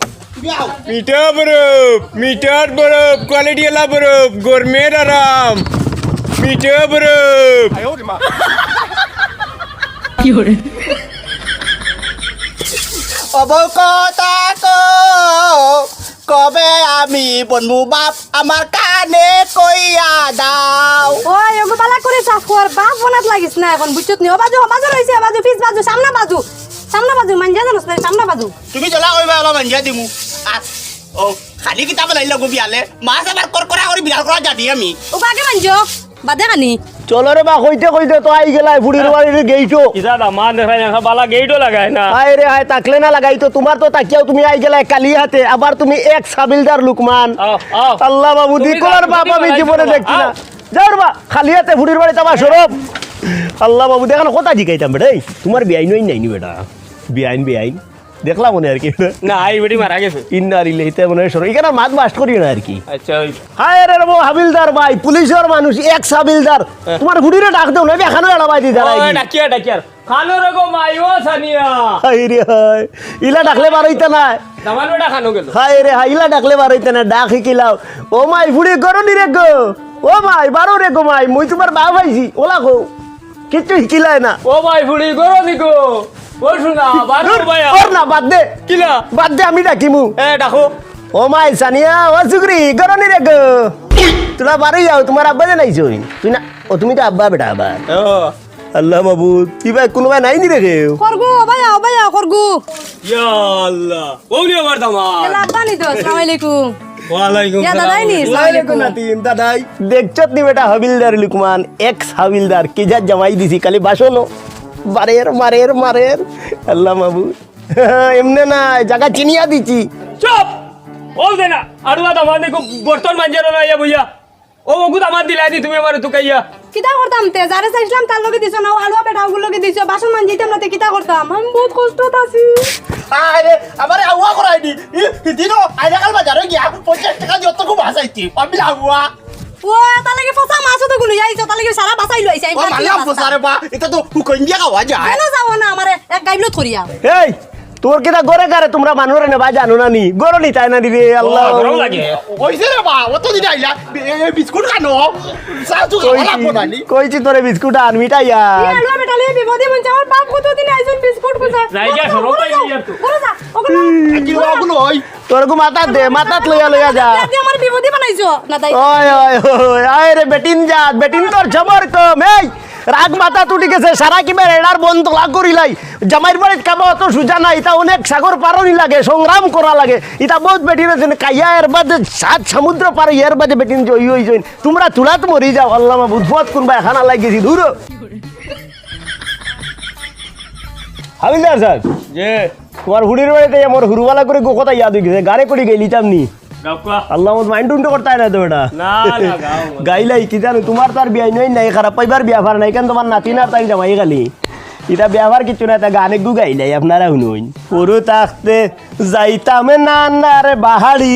মিঠার বরফ কোয়ালিটি वाला বরফ গরমের আরাম মিঠা বরফ অবকতা কবে আমি বনমু বাপ আমার কানে কইয়া দাও ওই ওগো বালা করে সাফ কর বাপ বনাত লাগিস না এখন বুঝছত নি ও বাজু রইছে বাজু পিছ বাজু সামনে বাজু মানজা জানোস না সামনে বাজু তুমি জ্বলা কইবা অলপ মাঞ্জিয়া দিমু আর ও খালি কিতাব লাইলা গো বিয়ালে মাছ আবার করকরা করে বিড়াল করা জানি আমি ও বাগে মানজো বাদে কানি চলো রে বা কইতে তো আই গেলাই ফুড়ির বাড়ির গেইটো কিসা মা দেখাই না বালা গেইটও লাগায় না হায় রে হায় তাকলে না লাগাই তো তোমার তো তাকিয়াও তুমি আই গেলাই কালি হাতে আবার তুমি এক সাবিলদার লুকমান আও আল্লাহ বাবু তুমি দিকলার যাও, বাপ তুমি আমি যাও, জীবনে যাও, দেখছি না আও। যাও বা খালি হাতে ফুড়ির বাড়িতে আবার সরব আল্লাহ বাবু দেখানো কথা জিগাইতাম বেটা এই, তোমার বিআইন হইন নাইনি বেটা বিআইন দেখলাম মনে আর কি না আই বেটি মারা গেছে ইন্নারি লইতে মনে হয় সরব এখানে মাছ বাস করি না আর কি আচ্ছা হায় রে রবো হাবিলদার ভাই পুলিশের মানুষ এক সাবিলদার তোমার ফুড়িরে ডাক দেও না এখানে এড়াবাই দি দাঁড়াই ডাকিয়ার খানো রকম আইও সানিয়া হায় রে হায় ইলা ডাকলে বারইতে না দামান বেটা খানো গেল হায় রে হায় ইলা ডাকলে বারইতে না ডাক শিকিলাও ও মাই ফুড়ি করনি রে গো ও মাই বারো রে গো মাই মুই তোমার বাপ আইছি ওলা গো কিচ্ছু শিকিলাই না ও ভাই ফুড়ি গরো দিকো ও শুনা বারো ভাই ওর না বাদ দে কিলা বাদ দে আমি ডাকিমু এ ডাকো ও মাই সানিয়া ও সুগ্রি করনি রে গো তোরা বারই যাও তোমার আব্বা জানাইছো তুই না ও তুমি তো আব্বা বেটা আবার আল্লাহ মাবুদ কিবা কোনোবা নাই নি রে করগু বায়া করগু ইয়া আল্লাহ ওলি আমার দামা এলা বানি তো আসসালামু আলাইকুম ওয়ালাইকুম ইয়া দাদাই নি আসসালামু আলাইকুম দাদাই দেখছত নি বেটা হাবিলদার লুকমান এক্স হাবিলদার কি যা জামাই দিছি কালি বাসনো মারের আল্লাহ মাবুদ এমনে না জায়গা চিনিয়া দিছি চুপ ও দেনা আড়ুয়া দামা দেখো বর্তমান মানজার না ইয়া বইয়া ও ওগু দামা দিলাই দি তুমি আমারে তুকাইয়া কিতা করতাম তে যারে চাইছিলাম তার লগে দিছো না আলুয়া পেটাও গুলো লগে দিছো বাসন মানজিতাম না তে কিতা করতাম আমি বহুত কষ্টত আছি আরে আমারে আউয়া করাই দি দিনো আইরা কাল বাজারে গিয়া 50 টাকা যত খুব হাসাইতি আমি আউয়া ও তা লাগে ফসা মাছ তো গুলো যাইছো তা লাগে সারা বাসাই লইছে ও মালা ফসারে বা এটা তো হুকন দিয়া খাওয়া যায় কেন যাও না আমারে এক গাইবলো থরিয়া এই তোর কিটা গরে গারে তোমরা মানুরে নেবা জানো না নি গরো নি তাই না দিবে আল্লাহ গরম লাগে ওইছে রে বা অত দিন আইলা বিস্কুট খানো সাজু খাওয়া লাগবো না নি কইছি তোরে বিস্কুট আন মিঠাই আন আলুয়া পেটালে বিপদে মন আমার বাপ কতদিন আইছুন বিস্কুট কুছা জায়গা সরো পাই ইয়ার তো করে যা ওগুলো কি ওগুলো ওই তোর গো মাথা দে মাথাত লইয়া যা আমার বিপদে বানাইছো না তাই ওই আয় রে বেটিন তোর জবর কম এই রাগ মাথা তুটি গেছে সারা কিবার এড়ার বন্ধ লাগ করিলাই জামাইর বাড়িত কাম অত সুজা না এটা অনেক সাগর পারনি লাগে সংগ্রাম করা লাগে এটা বহুত বেটিন আছে কাইয়া এর বাদে সাত সমুদ্র পার এর বাদে বেটিন জয়ী হই জইন তোমরা তুলাত মরি যাও আল্লাহ মাবুদ ফুয়াত কোনবা খানা লাগেছি দূর হাবিলদার স্যার যে তোমার হুড়ির বাড়িতে আমার হুরুওয়ালা করে কথা ইয়াদ হয়ে গেছে গাড়ি করে গেলি চামনি গাওকা আল্লাহ মাইন্ড টুন্ড করতে না তো এটা না গাও গাইলাই কি জানো তোমার তার বিয়া নাই খারাপ পাইবার বিয়া ভার নাই কেন তোমার নাতিন আর তাই জামাই খালি এটা ব্যবহার কিছু না তা গানে গু গাইলাই আপনারা শুনুন পুরো থাকতে যাইতাম নানার বাহারি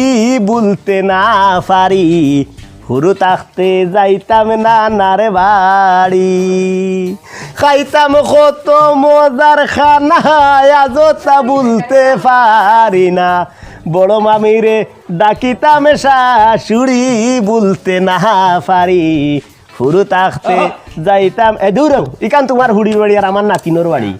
বলতে না পারি হুরু থাকতে যাইতাম নানার বাড়ি খাইতাম কত মজার খানা আজও তা বলতে পারি না বড় মামিরে ডাকিতাম শাশুড়ি বলতে না পারি হুরু থাকতে যাইতাম দূর ইকান তোমার হুড়ির বাড়ি আর আমার নাতিনোর বাড়ি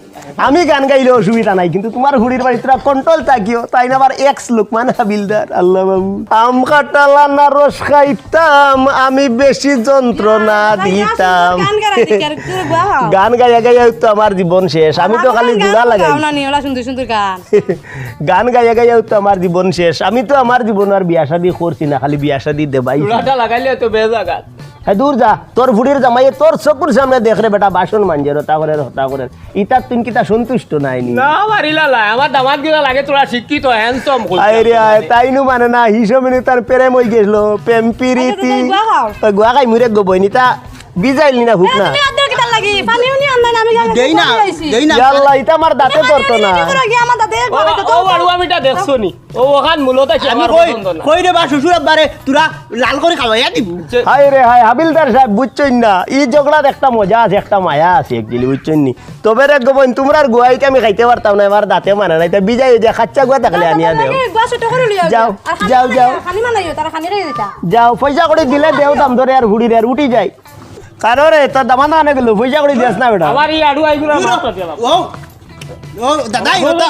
আমি গান গাইলে অসুবিধা নাই কিন্তু তোমার হুড়ির বাড়ি তোরা কন্ট্রোল থাকিও তাই না আবার এক্স লোকমান হাবিলদার আল্লাহ বাবু আম কাটালা না রস খাইতাম আমি বেশি যন্ত্রণা দিতাম গান গাইয়া গাইয়া তো আমার জীবন শেষ আমি তো খালি গুণা লাগাই সুন্দর সুন্দর গান গান গাইয়া গাইয়া তো আমার জীবন শেষ আমি তো আমার জীবন আর বিয়া শাদি করছি না খালি বিয়া শাদি দেবাই চুলাটা লাগাইলে তো বেজাগাত হ্যাঁ দূর যা তোর ফুড়ির জামাইয়ে তোর চকুর সামনে দেখ রে বেটা বাসন মানজে রতা করে ইতার তুই কিতা সন্তুষ্ট নাইনি না মারিলা লাই আমার দামাত গিলা লাগে তোরা শিক্ষিত হ্যান্ডসাম আরে তাইনু মানে না হিসেবে তার প্রেম হয়ে গেছিল প্রেম পিরিতি গুয়া খাই মুরে গোবইনি তা বিজাইলি না হুক না দেই না দেই না আল্লাহ এটা আমার দাঁতে ধরতো না ও আড়ু আমিটা দেখছো নি ও ওখান মূলত আছে আমি আমার কই পছন্দ না কই রে বা শ্বশুর আব্বারে তোরা লাল করে খাওয়াইয়া দিব হায় রে হায় হাবিলদার সাহেব বুঝছই না এই ঝগড়ার একটা মজা আছে একটা মায়া আছে একচুয়ালি বুঝছই নি তবে রে গোবইন তোমরার গুয়াইতে আমি খাইতে পারতাম না এবার দাঁতে মানে না এটা বিজাই যে খাচ্চা গুয়া থাকলে আনিয়া দেও যাও যাও যাও যাও পয়সা করে দিলে দেও দাম ধরে আর হুড়ি রে আর উঠি যায় কারো রে তোর দামা না আনে গেল পয়সা করে দিস না বেটা আমার এই আড়ু আইগুলা মাত্র দিলাম ও ও দাদা ইহতা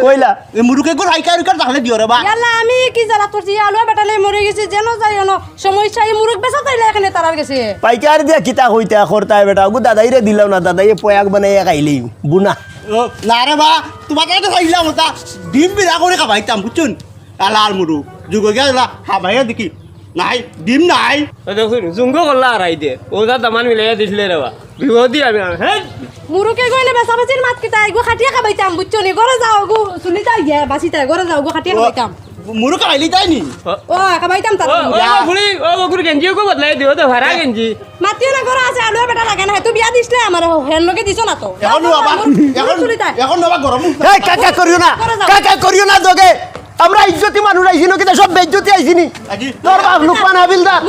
কইলা এ মুরুকে গো রাইকার তাহলে দিও রে বা আমি কি জ্বালা করছি আলু বেটালে মরে গেছে যেন যাই সমস্যা এই মুরগ বেচা তাইলে এখানে তারার গেছে পাইকার দিয়া কিতা হইতা করতা বেটা গু দাদাই রে দিলাম না দাদাই পয়াক বানাইয়া খাইলি বুনা ও না রে বা তোমাকে তো খাইলাম ওটা ডিম বিরা করে খাবাইতাম বুঝছুন লাল মুরু যুগ গিয়া খাবাইয়া দেখি নাই ডিম নাই দেখুন জুঙ্গ করলা আর আইতে ওটা দামান মিলাইয়া দিছিলে রে বা বিপদি আমি হ্যাঁ মুরুকে গইলে বেচা বেচির মাত কিতা এগো খাটিয়া খাবাইতাম বুঝছো নি ঘরে যাও গো শুনি যাই গিয়া বাসিতা ঘরে যাও গো খাটিয়া খাবাইতাম মুরু খাইলি তাই নি ও খাবাইতাম তার ও বকুর গেঞ্জি কো বদলাই দিও তো ভাড়া গেঞ্জি মাতিও না ঘরে আছে আলু বেটা লাগে না তুই বিয়া দিছলে আমার হেন লগে দিছ না তো এখন বাবা এখন বাবা গরম এই কাকা করিও না কাকা করিও না দগে আমরা ইজ্জতি মানুষ আইছি না কিন্তু সব বেজ্জতি আইছি নি তোর বাপ লুকমান হাবিলদার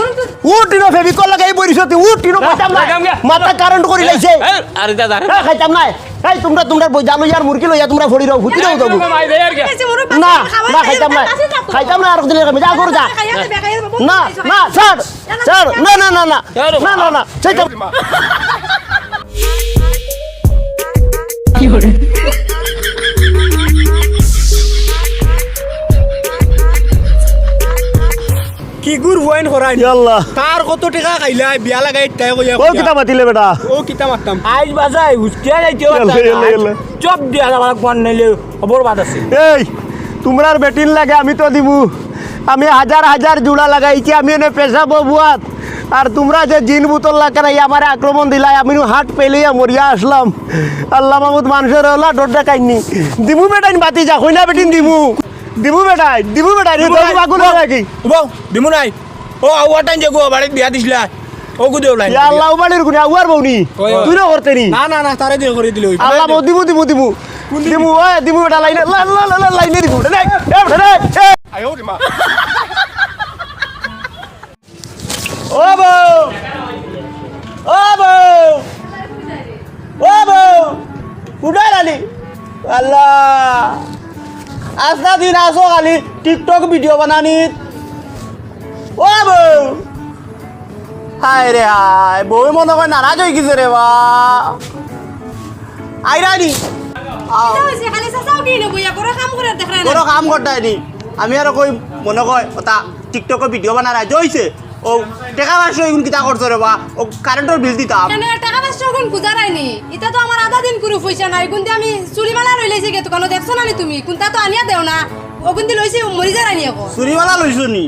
উঠিনো ফেবিকল লাগাই বরিছতি উঠিনো খাইতাম না মাথা কারেন্ট করি লাইছে আরে দাদা খাইতাম না এই তোমরা বই জানো ইয়ার মুরগি লইয়া তোমরা ফড়ি রাও ফুটি রাও দেবো না না খাইতাম না আর দিলে আমি যা করো যা না না স্যার স্যার না না না না না না না চাইতাম কি গুর ওয়াইন করাই আল্লাহ তার কত টাকা খাইলা বিয়া লাগাই তাই কইয়া ও কিতা মাতিলে বেটা ও কিতা মারতাম আইজ বাজাই হুস্কিয়া যাইতে চপ দিয়া যাবার কোন নাইলে খবর বাদ আছে এই তোমরার বেটিন লাগে আমি তো দিমু আমি হাজার হাজার জোড়া লাগাইছি আমি এনে পেশা ববুয়াত আর তোমরা যে জিন বোতল লাগাই আমার আক্রমণ দিলাই আমি হাট পেলিয়া মরিয়া আসলাম আল্লাহ মাহমুদ মানুষের হলা ডোডা কাইনি দিমু বেটাইন বাতি যা কইনা বেটিন দিমু দিমু বেটাই বাগুন নাকি বউ দিমু নাই ও আওয়াটাই যে গো বাড়ি বিয়া দিছিলা ও গু দেউলাই আল্লাহ বাড়ির গুনি আউয়ার বউনি তুই না করতে নি না না না তারে দিয়ে করে দিল আল্লাহ বউ দিমু দিমু দিমু দিমু ওই দিমু বেটা লাইনে লাইনে দিমু আয়ো রে মা ও বউ ও বউ ও বউ উঠাই রানি আল্লাহ আজনা দিন আসো খালি টিকটক ভিডিও বানানি ও বউ হায় রে হায় বউ মনে হয় নারাজ হয়ে গেছে রে বা আইরানি খালি চাচাও কি নবইয়া করে কাম করে দেখ রে কোনো কাম করতাই নি আমি আর কই মনে কয় ওটা টিকটকে ভিডিও বানা রাজ হইছে ও টাকা পাঁচশো এগুন কিতা করছো রে বা ও কারেন্টের বিল দিতাম কেন টাকা 500 গুণ গুজারাইনি এটা তো আমার আধা দিন করে পয়সা নাই গুণ আমি চুরি মালা রই লাইছি গে দোকানে দেখছ না তুমি কোনটা তো আনিয়া দেও না ও গুণ লইছি মরি যা রানি আকৌ চুরিওয়ালা লইছো নি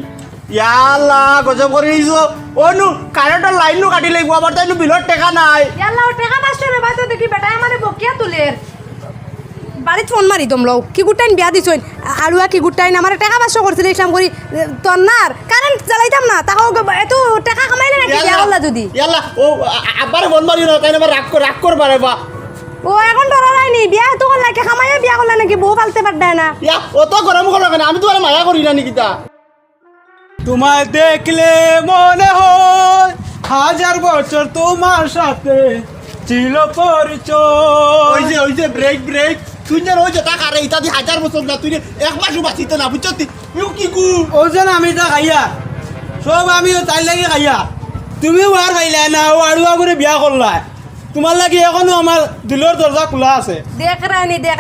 ইয়াল্লা গজব করে দিছো ও নু কারেন্টের লাইন নু কাটি লাগবো আবার তাই নু বিলত টাকা নাই ইয়াল্লা ও টাকা 500 রে ভাই তো দেখি বেটা আমারে বকিয়া তুলের বাড়িতে ফোন মারি দমলো কি গুটাইন বিয়া দিছইন আলুয়া কি গুটাইন আমার টাকা 500 করছিল ইসলাম করি তন্নার কারেন্ট জ্বালাইতাম না তাও এত টাকা কামাইলে নাকি বিয়া করলা যদি ইয়াল্লা ও আবার ফোন মারি না তাই আবার রাগ করবা রে বা ও এখন ডরা রাইনি বিয়া তো করলা কি কামাইয়া বিয়া করলা নাকি বউ পালতে পারদায় না ইয়া ও তো গরম করো কেন আমি তো আর মায়া করি না নিকিতা তোমায় দেখলে মনে হয় 1000 বছর তোমার সাথে ছিল পরিচয়। ওই যে ব্রেক তুই যেন ওই যে টাকা রে ইতা দি 1000 বছর না তুই এক মাসও বাঁচিতে না বুঝছ তুই কি কু ওজন আমি তা খাইয়া সব আমিও তাই লাগে খাইয়া তুমিও আর খাইলা না ও আড়ুয়া করে বিয়া করলা তোমার লাগি এখনো আমার দিলের দরজা খোলা আছে। দেখ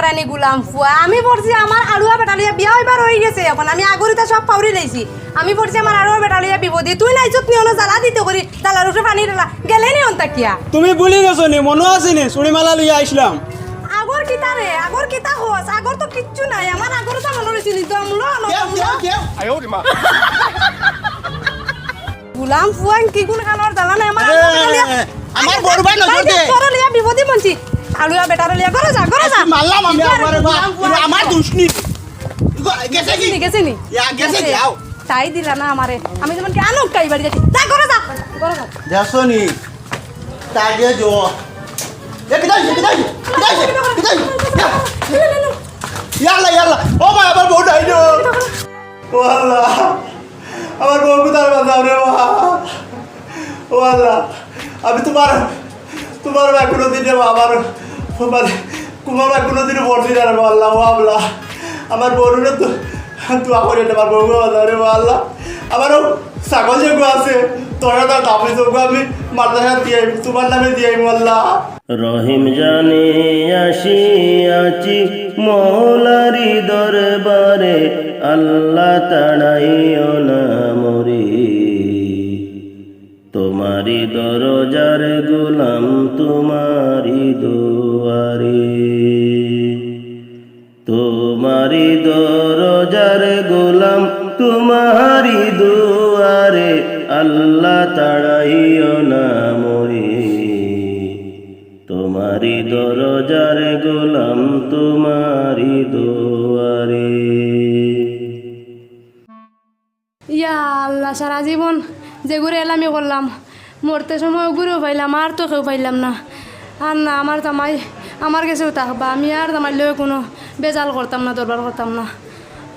রানি গুলাম ফুয়া আমি পড়ছি আমার আড়ুয়া বেটালিয়া বিয়া হইবার হয়ে গেছে এখন আমি আগরিতে সব পাউরি লাইছি আমি পড়ছি আমার আড়ুয়া বেটালিয়া বিপদে তুই নাইছত নি হলো জ্বালা দিতে করি জ্বালার উঠে পানি ঢালা গেলে নি অন্তা কিয়া তুমি ভুলি গেছো নি মনে আছে নি চুড়িমালা লইয়া আইসলাম আগর কিতা রে আগর কিতা হস আগর তো কিচ্ছু নাই আমার আগর তো মনে হইছে নি তো গুলাম ফুয়া কি কোন খানোর জ্বালা নাই আমার আড়ুয়া বেটালিয়া আমার বড়বাই নজর দে তোরা লিয়া বিপদে মনছি আলুয়া বেটার লিয়া করে যা মারলাম আমি আমার দুষ্নি গেছে নি গেছে যাও তাই দিলা না আমারে আমি যেমন কি আনুক কাই বাড়ি যাচ্ছি যা করে যা দেখো নি তাগে জো কিদাই ইয়াল্লা ও ভাই আমার বউ ডাইনো ও আল্লাহ আমার বউ কোথায় বাঁচাও রে ও আল্লাহ আমি তোমার ভাই কোনোদিনে আমার মানে তোমার ভাই কোনোদিনে পড়ছি না রে আল্লাহ ও আল্লাহ আমার বউরে তো দোয়া করে আমার বউ বাঁচাও রে আল্লাহ আমারও ছাগল যেগুলো আছে তোরা তার দামে যোগ্য আমি মাদ্রাসা দিয়ে তোমার নামে দিয়ে আল্লাহ রহিম জানে আসিয়াছি মৌলারি দরবারে আল্লাহ তাড়াইও না মরে তোমারি দরজার গোলাম তোমারি দুয়ারে তোমারি দরজার গোলাম তোমারি দুয়ারে আল্লাহ তাড়াইও না মরে তোমারি দরজার গোলাম তোমারি দুয়ারে। ইয়া আল্লাহ সারা জীবন যে ঘুরে এলামি করলাম মরতে সময় ঘুরেও পাইলাম আর তো কেউ পাইলাম না আর না আমার জামাই আমার কাছেও থাকবা আমি আর জামাই লয়ে কোনো বেজাল করতাম না দরবার করতাম না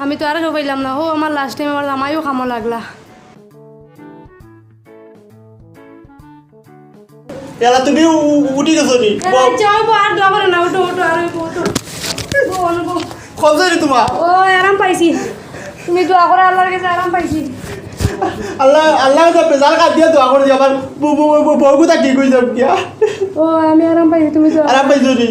আমি তো আর কেউ পাইলাম না ও আমার লাস্ট টাইম আমার জামাইও খামো লাগলা এলা তুমি উঠি গেছো নি আর দোয়া করে না ওটো আর কমছে তোমার ও আরাম পাইছি তুমি দোয়া করে আল্লাহর কাছে আরাম পাইছি আল্লাহ তো পেজাল কাট দিয়ে দোয়া করে আমার বউ কোথা কি কইছ কিয়া ও আমি আরাম পাইছি তুমি তো আরাম পাইছো নি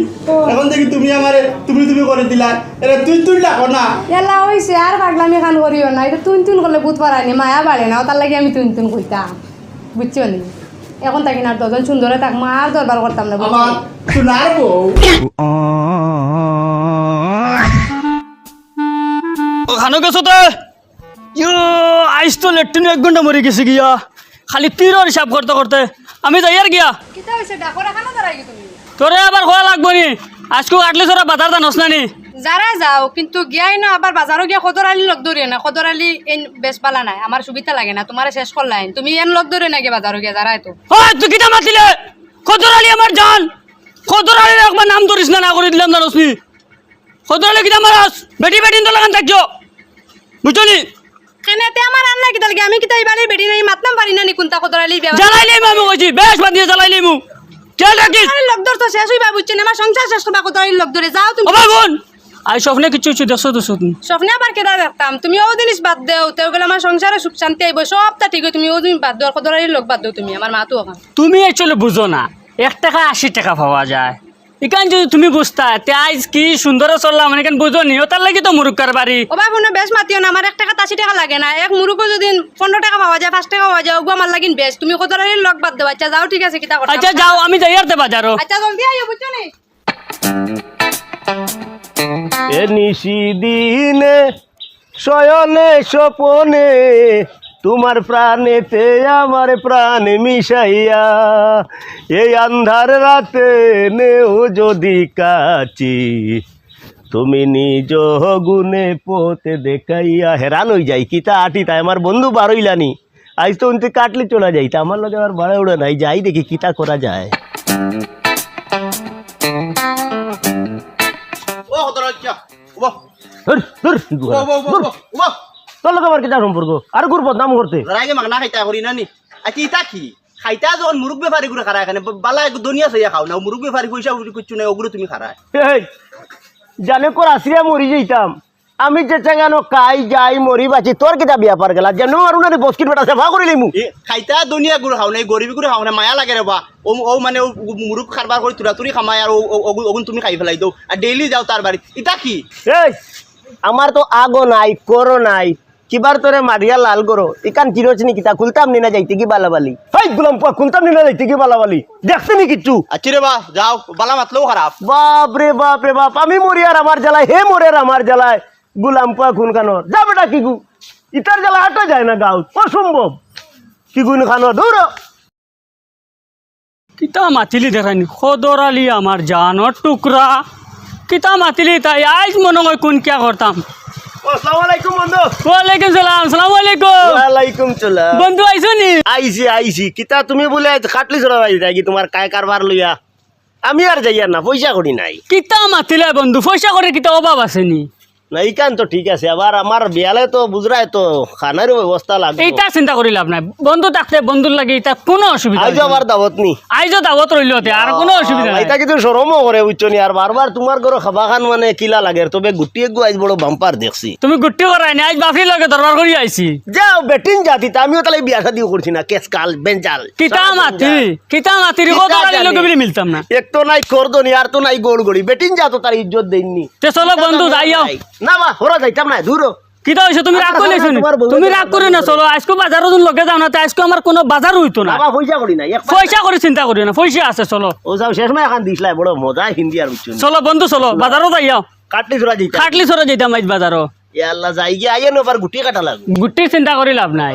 এখন দেখি তুমি আমারে তুমি করে দিলা এরা তুই ডাকো না এলা হইছে আর পাগলামি খান করিও না এটা তুন করলে বুধ পারানি মায়া বাড়ে না তার লাগে আমি তুন কইতাম বুঝছো নি এখন থাকি না দুজন সুন্দরে থাক মা আর দরবার করতাম না আমার সোনার বউ ওখানে গেছো তো আইস তো লেট্রিন 1 ঘন্টা মরে গেছে গিয়া খালি তীরের হিসাব করতে করতে আমি যাই আর গিয়া কিতা হইছে ডাকো রাখা না দাঁড়াই তুমি তোরে আবার খোয়া লাগবো নি আজকে আটলে তোরা বাজার দানস না নি যারা যাও কিন্তু গিয়াই না আবার বাজারও গিয়া খদর আলী লগ ধরিও না খদর আলী এন বেশ পালা নাই আমার সুবিধা লাগে না তোমার শেষ করলাই তুমি এন লগ ধরিও না গিয়ে বাজারও গিয়া যারা তো তুই কিটা মাতিলে খদর আলী আমার জান খদর আলীর একবার নাম ধরিস না না করে দিলাম জানোস নি খদর আলী কিটা মারাস বেটি তো লাগান থাকছো বুঝছো নি কেনেতে আমার আন্না কিতা লাগে আমি কিতা এই বাড়ির বেটি নাই মাতনাম পারি না নি কোনটা খদর আলী বিয়া জ্বালাইলে আমি কইছি বেশ বাদ দিয়ে জ্বালাইলে মু চল রাখিস লগ ধর তো শেষ হইবা বুঝছো না আমার সংসার শেষ করবা খদর আলী লগ ধরে যাও তুমি ও বোন আই স্বপ্নে কিছু দেখছো তো শুন স্বপ্নে আবার কেদা দেখতাম তুমি ও জিনিস বাদ দেও তেও গেলে আমার সংসারে সুখ শান্তি আইব সবটা ঠিক তুমি ও জিনিস বাদ দেও খদর আলীর লোক বাদ দেও তুমি আমার মা তো ওখান তুমি অ্যাকচুয়ালি বুঝো না 1 টাকা 80 টাকা পাওয়া যায় এখান যদি তুমি বুঝতা তে আইজ কি সুন্দর চললাম মানে কেন বুঝো নি ও তার লাগি তো মুরুক্কার বাড়ি ও ভাই ফোনে বেশ মাতিও না আমার 1 টাকা 80 টাকা লাগে না এক মুরুকো যদি 15 টাকা পাওয়া যায় 5 টাকা পাওয়া যায় ওগো আমার লাগিন বেশ তুমি খদর আলীর লোক বাদ দেও আচ্ছা যাও ঠিক আছে কিতা করতে আচ্ছা যাও আমি যাই আরতে বাজারও আচ্ছা জলদি আইও বুঝছো নি এ নিশিদিনে শয়নে স্বপনে তোমার প্রাণেতে আমার প্রাণ মিশাইয়া এই আন্ধার রাতে নেও যদি কাছি তুমি নিজ গুণে পথে দেখাইয়া হেরান হয়ে যাই কিতা আটিতা আমার বন্ধু বারইলানি আজ তো উনতে কাটলে চলে যাইতা আমার লগে আর বাড়া উড়ে নাই যাই দেখি কিতা করা যায় ও খদর আলী কিয়া ধর ধর ও তোর লোক আমার কিতা সম্পর্ক আর গুর বদনাম করতে আগে মাগনা খাইতা করি না নি আচ্ছা ইতা কি খাইতা যখন মুরুখ বেপারি করে খারা এখানে বালা দুনিয়া চাইয়া খাও না মুরুখ বেপারি পয়সা কিছু নাই ওগুলো তুমি খারা এই জানে কর আসিয়া মরি যাইতাম আমি যে চেঙ্গানো খাই যাই মরি বাঁচি তোর কিতা বিয়া পার গেলা যেন আর উনারে বস্কিট বেটা সেফা করিলি মু খাইতা দুনিয়া গুলো খাও নাই গরিবী করে খাও না মায়া লাগে রে বা ও মানে মুরুখ খারবার করে তুরা তুরি খামায় আর ওগুন তুমি খাই ফেলাই দাও আর ডেইলি যাও তার বাড়ি ইতা কি এই আমার তো আগো নাই করো নাই কিবার তোরে মারিয়া লাল করো ইকান চিরচনি কিতা খুলতাম নি না যাইতে কি বালাবালি হাই গুলাম পা খুলতাম নি না যাইতে কি বালাবালি দেখতে নি কিচ্ছু আচ্ছা রে বা যাও বালা মাতলেও খারাপ বাপ রে বাপ আমি মরি আর আমার জ্বালায় হে মরে আর আমার জ্বালায় গুলাম পা খুন খানো যা বেটা কি গু ইতার জ্বালা হাঁটা যায় না গাঁও অসম্ভব কি গুন খানো দূর কিতা মাতিলি দেখানি খদর আলী আমার জানোর টুকরা কিতা মাতিলি তাই আজ মনে হয় কোন কিয়া করতাম আসসালামু আলাইকুম বন্ধু ওয়ালাইকুম সালাম সালাম আলাইকুম ওয়ালাইকুম সালাম বন্ধু আইছো নি আইছি কিতা তুমি বলে খাটলি চড়া কি তোমার কায় কারবার লইয়া আমি আর যাইয়া না পয়সা করি নাই কিতা মাতিলে বন্ধু পয়সা করে কিতা অভাব আসেনি না ইকান তো ঠিক আছে আবার আমার বিয়ালে তো বুঝরাই তো খানারও ব্যবস্থা লাগবে এইটা চিন্তা করি লাভ নাই বন্ধু থাকতে বন্ধুর লাগে এটা কোনো অসুবিধা আইজো আবার দাওয়াত নি আইজো দাওয়াত রইল আর কোনো অসুবিধা নাই এটা কিন্তু শরমও করে বুঝছনি আর বারবার তোমার ঘরে খাবা খান মানে কিলা লাগে তবে গুটি একগু আইজ বড় বাম্পার দেখছি তুমি গুটি করাই না আজ বাফরি লগে দরবার করি আইছি যাও বেটিন জাতি আমিও তাহলে বিয়া শাদিও করছি না কেস কাল বেঞ্জাল কিতা মাতি রে কত আলী লগে বিলি মিলতাম না এক তো নাই করদনি আর তো নাই গোড় গড়ি বেটিন যা তো তার ইজ্জত দেননি তে চলো বন্ধু যাইও না বা হরা যাইতাম না দূর কিতা হইছে তুমি রাগ কইলেছ নি তুমি রাগ করে না চলো আজকে বাজারও লগে যাও না তো আজকে আমার কোনো বাজার হইতো না বাবা পয়সা করি না পয়সা করে চিন্তা করি না পয়সা আছে চলো ও যাও শেষ সময় এখন দিছলাই বড় মজা হিন্দি আর বুঝছো চলো বন্ধু চলো বাজারও যাইও কাটলি জোড়া দিতা খাটলি সরে যাইতাম আজ বাজারও এ আল্লাহ যাই গিয়ে আইয়ে নবার গুটি কাটা লাগবে গুটি চিন্তা করি লাভ নাই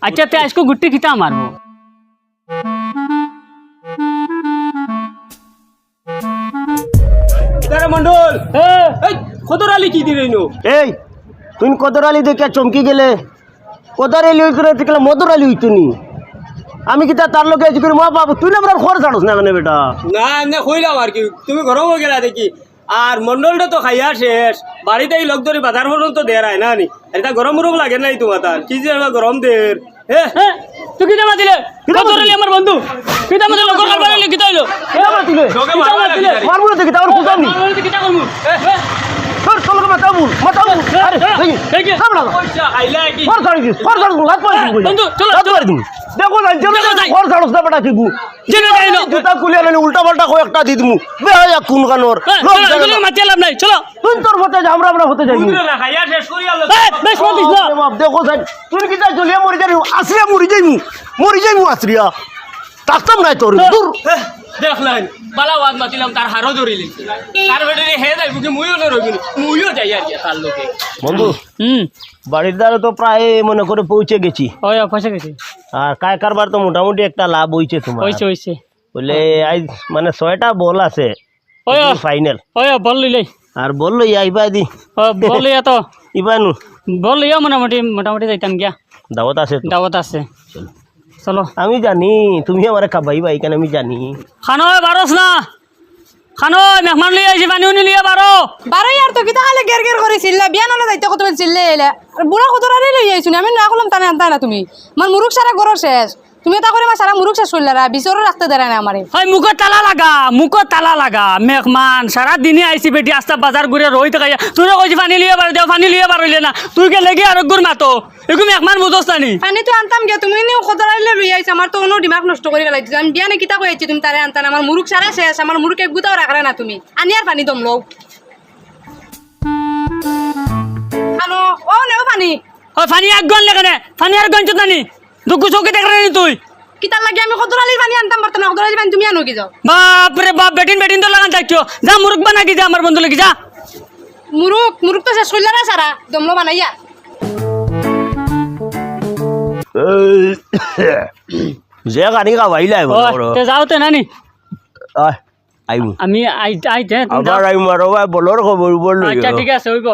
আচ্ছা তে আজকে গুটি কিতা মারবো মন্ডল খদর আলী কি দিলেন এই তুই কদর আলী দেখে চমকি গেলে কদর আলী হইতো মদর আলী হইতো নি আমি কি তার লোকে আছি করি মা বাবু তুই না আমার খরচ ছাড়স না মানে বেটা না এমনি কইলাম আর কি তুমি ঘর গেলা দেখি আর মন্ডলটা তো খাইয়া শেষ বাড়িতে এই লোক ধরে বাজার পর্যন্ত দেয় না নি এটা গরম গরম লাগে নাই তোমার তার কি যে গরম দের তুই কিতা মাতিলে কত রে আমার বন্ধু কিতা মাতিলে লোক কারবার হইলো কিতা হইলো কিটা মাতিলে মারবো না দেখি তার কুজাম নি কিতা করমু তোর তোর লোকে মাতাবু আরে এই কি কামলা পয়সা খাইলা কি খরচ ছাড় লাগ পাই বন্ধু চলো দেখো না জেনে খরচ ছাড়স না বেটা তুই জেনে যাইলো জুতা খুলে আনি উল্টা পাল্টা কই একটা দি দিমু বেয়া কোন কানোর চলো মাতি লাভ নাই চলো তুই তোর হতে যা আমরা হতে যাই না খাইয়া শেষ করি আলো বেশ মতিস না দেখো সাই তুই কি যা চলিয়া মরি যাই আসরিয়া মরি যাইমু আসরিয়া তাকতাম নাই তোর দূর দেখলেন বালা ওয়াজ মাতিলাম তার হারও ধরিলি তার বেটে হে যাই বুকে মুইও না রইবি মুইও যাই আর কি তার লোকে বন্ধু বাড়ির দ্বারা তো প্রায় মনে করে পৌঁছে গেছি ওই পয়সা গেছে আর কায় কারবার তো মোটামুটি একটা লাভ হইছে তোমার হইছে বলে আজ মানে 6টা বল আছে ওই ফাইনাল ওই বল লইলে আর বললো আইবা দি বল লইয়া তো ইবানু বল লইয়া মোটামুটি যাইতাম গিয়া দাওয়াত আছে তো দাওয়াত আছে চলো আমি জানি তুমি আমারে খাবাইবা এখানে আমি জানি খানো বারোস না খানো মেহমান লিয়ে আইছি পানি উনি লিয়ে বারো বারো ইয়ার তো কিতা খালে গের গের করে চিল্লা বিয়া নলে যাইতে কত চিল্লে এলে আর বুড়া কত রারে লই আইছুনি আমি না করলাম তানে আনতা না তুমি আমার মুরুখ সারা গরর শেষ তুমি এটা করে আমার সারা মুরুখ শেষ করলারা বিচরও রাখতে দেয় না আমারে হয় মুখো তালা লাগা মেহমান সারা দিনে আইছি বেটি আস্তা বাজার ঘুরে রই থাকা তুই কইছি পানি লিয়ে বার দেও পানি লিয়ে বার হইলে না তুই কে লেগে আর গুর মাতো এগু মেহমান বুঝোস না পানি তো আনতাম গে তুমি নিও কত রাইলে লই আইছ আমার তো কোনো দিমাগ নষ্ট করে গেলাইছি আমি বিয়া নে কিতা কই আইছি তুমি তারে আনতা না আমার মুরুখ সারা শেষ আমার মুরুখ এক গুতাও রাখরা না তুমি আনি আর পানি দম লও আনো ও নেও পানি হয় পানি এক গন লাগে না পানি আর গন চতানি দুঃখ চোখে দেখ রে তুই কিতা লাগে আমি কত রাইলে পানি আনতাম পারতাম না কত রাইলে পানি তুমি আনো কি যাও বাপ রে বাপ বেটিন তো লাগান থাকছো যা মুরুখ বানা কি যা আমার বন্ধু লাগি যা মুরুখ তো শেষ করলা না সারা দমলো বানাইয়া যে গানি খাবাইলাই তে যাওতে নানি আইমু আমি আইতে আবার আইমু আর ভাই বলর খবর বল আচ্ছা ঠিক আছে হইব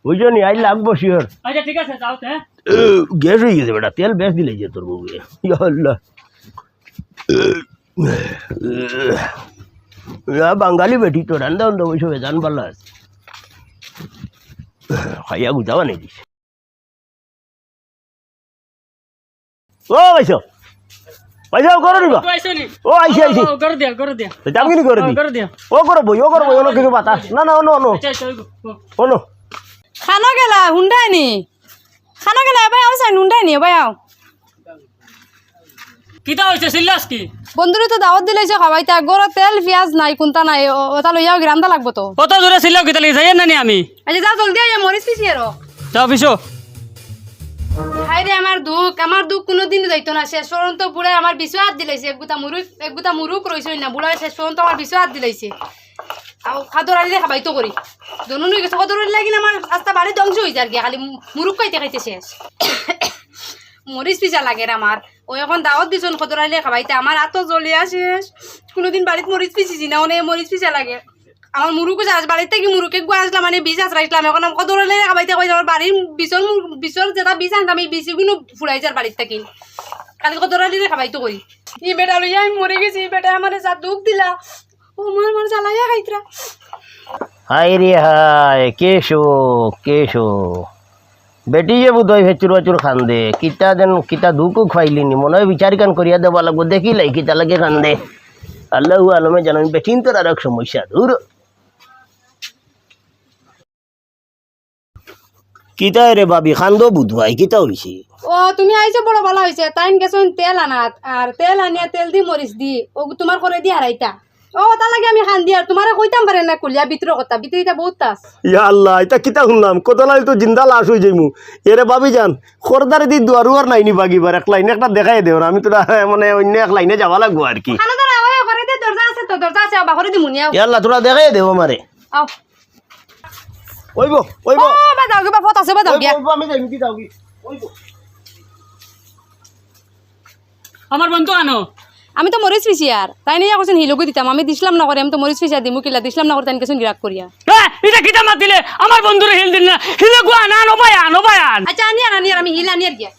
বুঝছো নি আই লাগবো শিওর আচ্ছা ঠিক আছে যাওতে গ্যাস হয়ে গেছে বেটা তেল বেশ দিলে যে তোর বউয়ে ইয়া আল্লাহ বাঙালি বেটি তো রান্না অন্ধ বসে জান পাল্লা খাইয়া গুজাবা নেই দিস ও পাইছো পাইছো করো নিবা ও আইছি আইছি করে দিয়া যাম কিনি করে দি করে দিয়া ও করো বই অন্য কিছু বাতাস না না অন্য অন্য খানো গেলা হুন্ডাই নি খানো গেলা এবার আও চাই হুন্ডাই নি এবার আও কিতা হইছে সিল্লাস কি বন্ধুরে তো দাওয়াত দিলাইছে খাবাইতে গরো তেল পেঁয়াজ নাই কোনটা নাই ওটা লইয়াও রান্দা লাগবো তো কত দূরে ছিল কিতা লাগি যাই না নি আমি আচ্ছা যা জলদি আইয়া মরিস পিছি আরো যাও পিছো হাই রে আমার দুঃখ কোনোদিন যাইতো না শেষ পর্যন্ত বুড়াই আমার বিষ হাত দিলাইছে এক গুতা মুরুক রইছে না বুড়াই শেষ পর্যন্ত আমার বিষ হাত দিলাইছে আর খাদর আনিলে খাবাইতো করি দনু নই গেছে খাদর লাগি না আমার রাস্তা বাড়ি ধ্বংস হয়ে যায় খালি মুরুক খাইতে খাইতে শেষ মরিচ পিছা লাগে আমার ও এখন দাওয়াত দিছন খাদর আনিলে খাবাইতে আমার এত জ্বলিয়া শেষ কোনোদিন বাড়িতে মরিচ পিছিছি না অনেক মরিচ পিছা লাগে আমার মুরুকও আস বাড়ির থেকে মুরুকে গো আসলাম মানে বীজ আশ্রাইছিলাম এখন আমাকে দৌড়ালে খাবাইতে কই আমার বাড়ির বিচর যেটা বীজ আনতাম এই বীজগুলো ফুলাই যার বাড়ির থেকে কালি কত দৌড়ালে খাবাইতো করি ই বেটা লইয়া আমি মরে গেছি বেটা আমার যা দুঃখ দিলা ও আমার জ্বালাইয়া খাইতরা হাই রে হাই কেশো বেটি যে বুধ ভেচুর বাচুর খান্দে কিতা যেন কিতা দুঃখ খাইলিনি মনে হয় বিচার কান করিয়া দেবা লাগবো দেখিলাই কিতা লাগে খান্দে আল্লাহ আলমে জানো বেটিন তোর আর এক সমস্যা দূর কিতা রে বাবি খান্দো বুধবাই কিতা হইছে ও তুমি আইছো বড় ভালো হয়েছে তাইন গেছন তেল আনাত আর তেল আনিয়া তেল দি মরিচ দি ও তোমার করে দি হারাইতা ও তা লাগে আমি খান দি আর তোমারে কইতাম পারে না কলিয়া ভিতর কথা ভিতরিটা বহুত তাস ইয়া আল্লাহ এটা কিতা শুনলাম কত নাই তো জিন্দা লাশ হয়ে যাইমু এরে বাবি জান খরদারে দি দুয়ারু আর নাইনি বাগিবার এক লাইনে একটা দেখাই দেও আমি তো মানে অন্য এক লাইনে যাওয়া লাগবো আর কি খানা দাঁড়া ওই ঘরে দে দরজা আছে তো দরজা আছে বাহরে দি মুনিয়া ইয়া আল্লাহ তোরা দেখাই দেও আমারে আও ওইবো ও বা দাও গো বা ফট আছে বা দাও গিয়া আমি যাইমু কি দাও কি ওইবো আমার বন্ধু আনো আমি তো মরিচ পিছি আর তাই নিয়ে কোন হিলগু দিতাম আমি দিছিলাম না করে আমি তো মরিচ পিছা দিমু কিলা দিছিলাম না করে তাই কেসন গিরাক করিয়া এটা কিতা মাত দিলে আমার বন্ধুরে হিল দিল না হিলে গো আনো বায়ান আচ্ছা আনি আর আমি হিল আনি আর গিয়া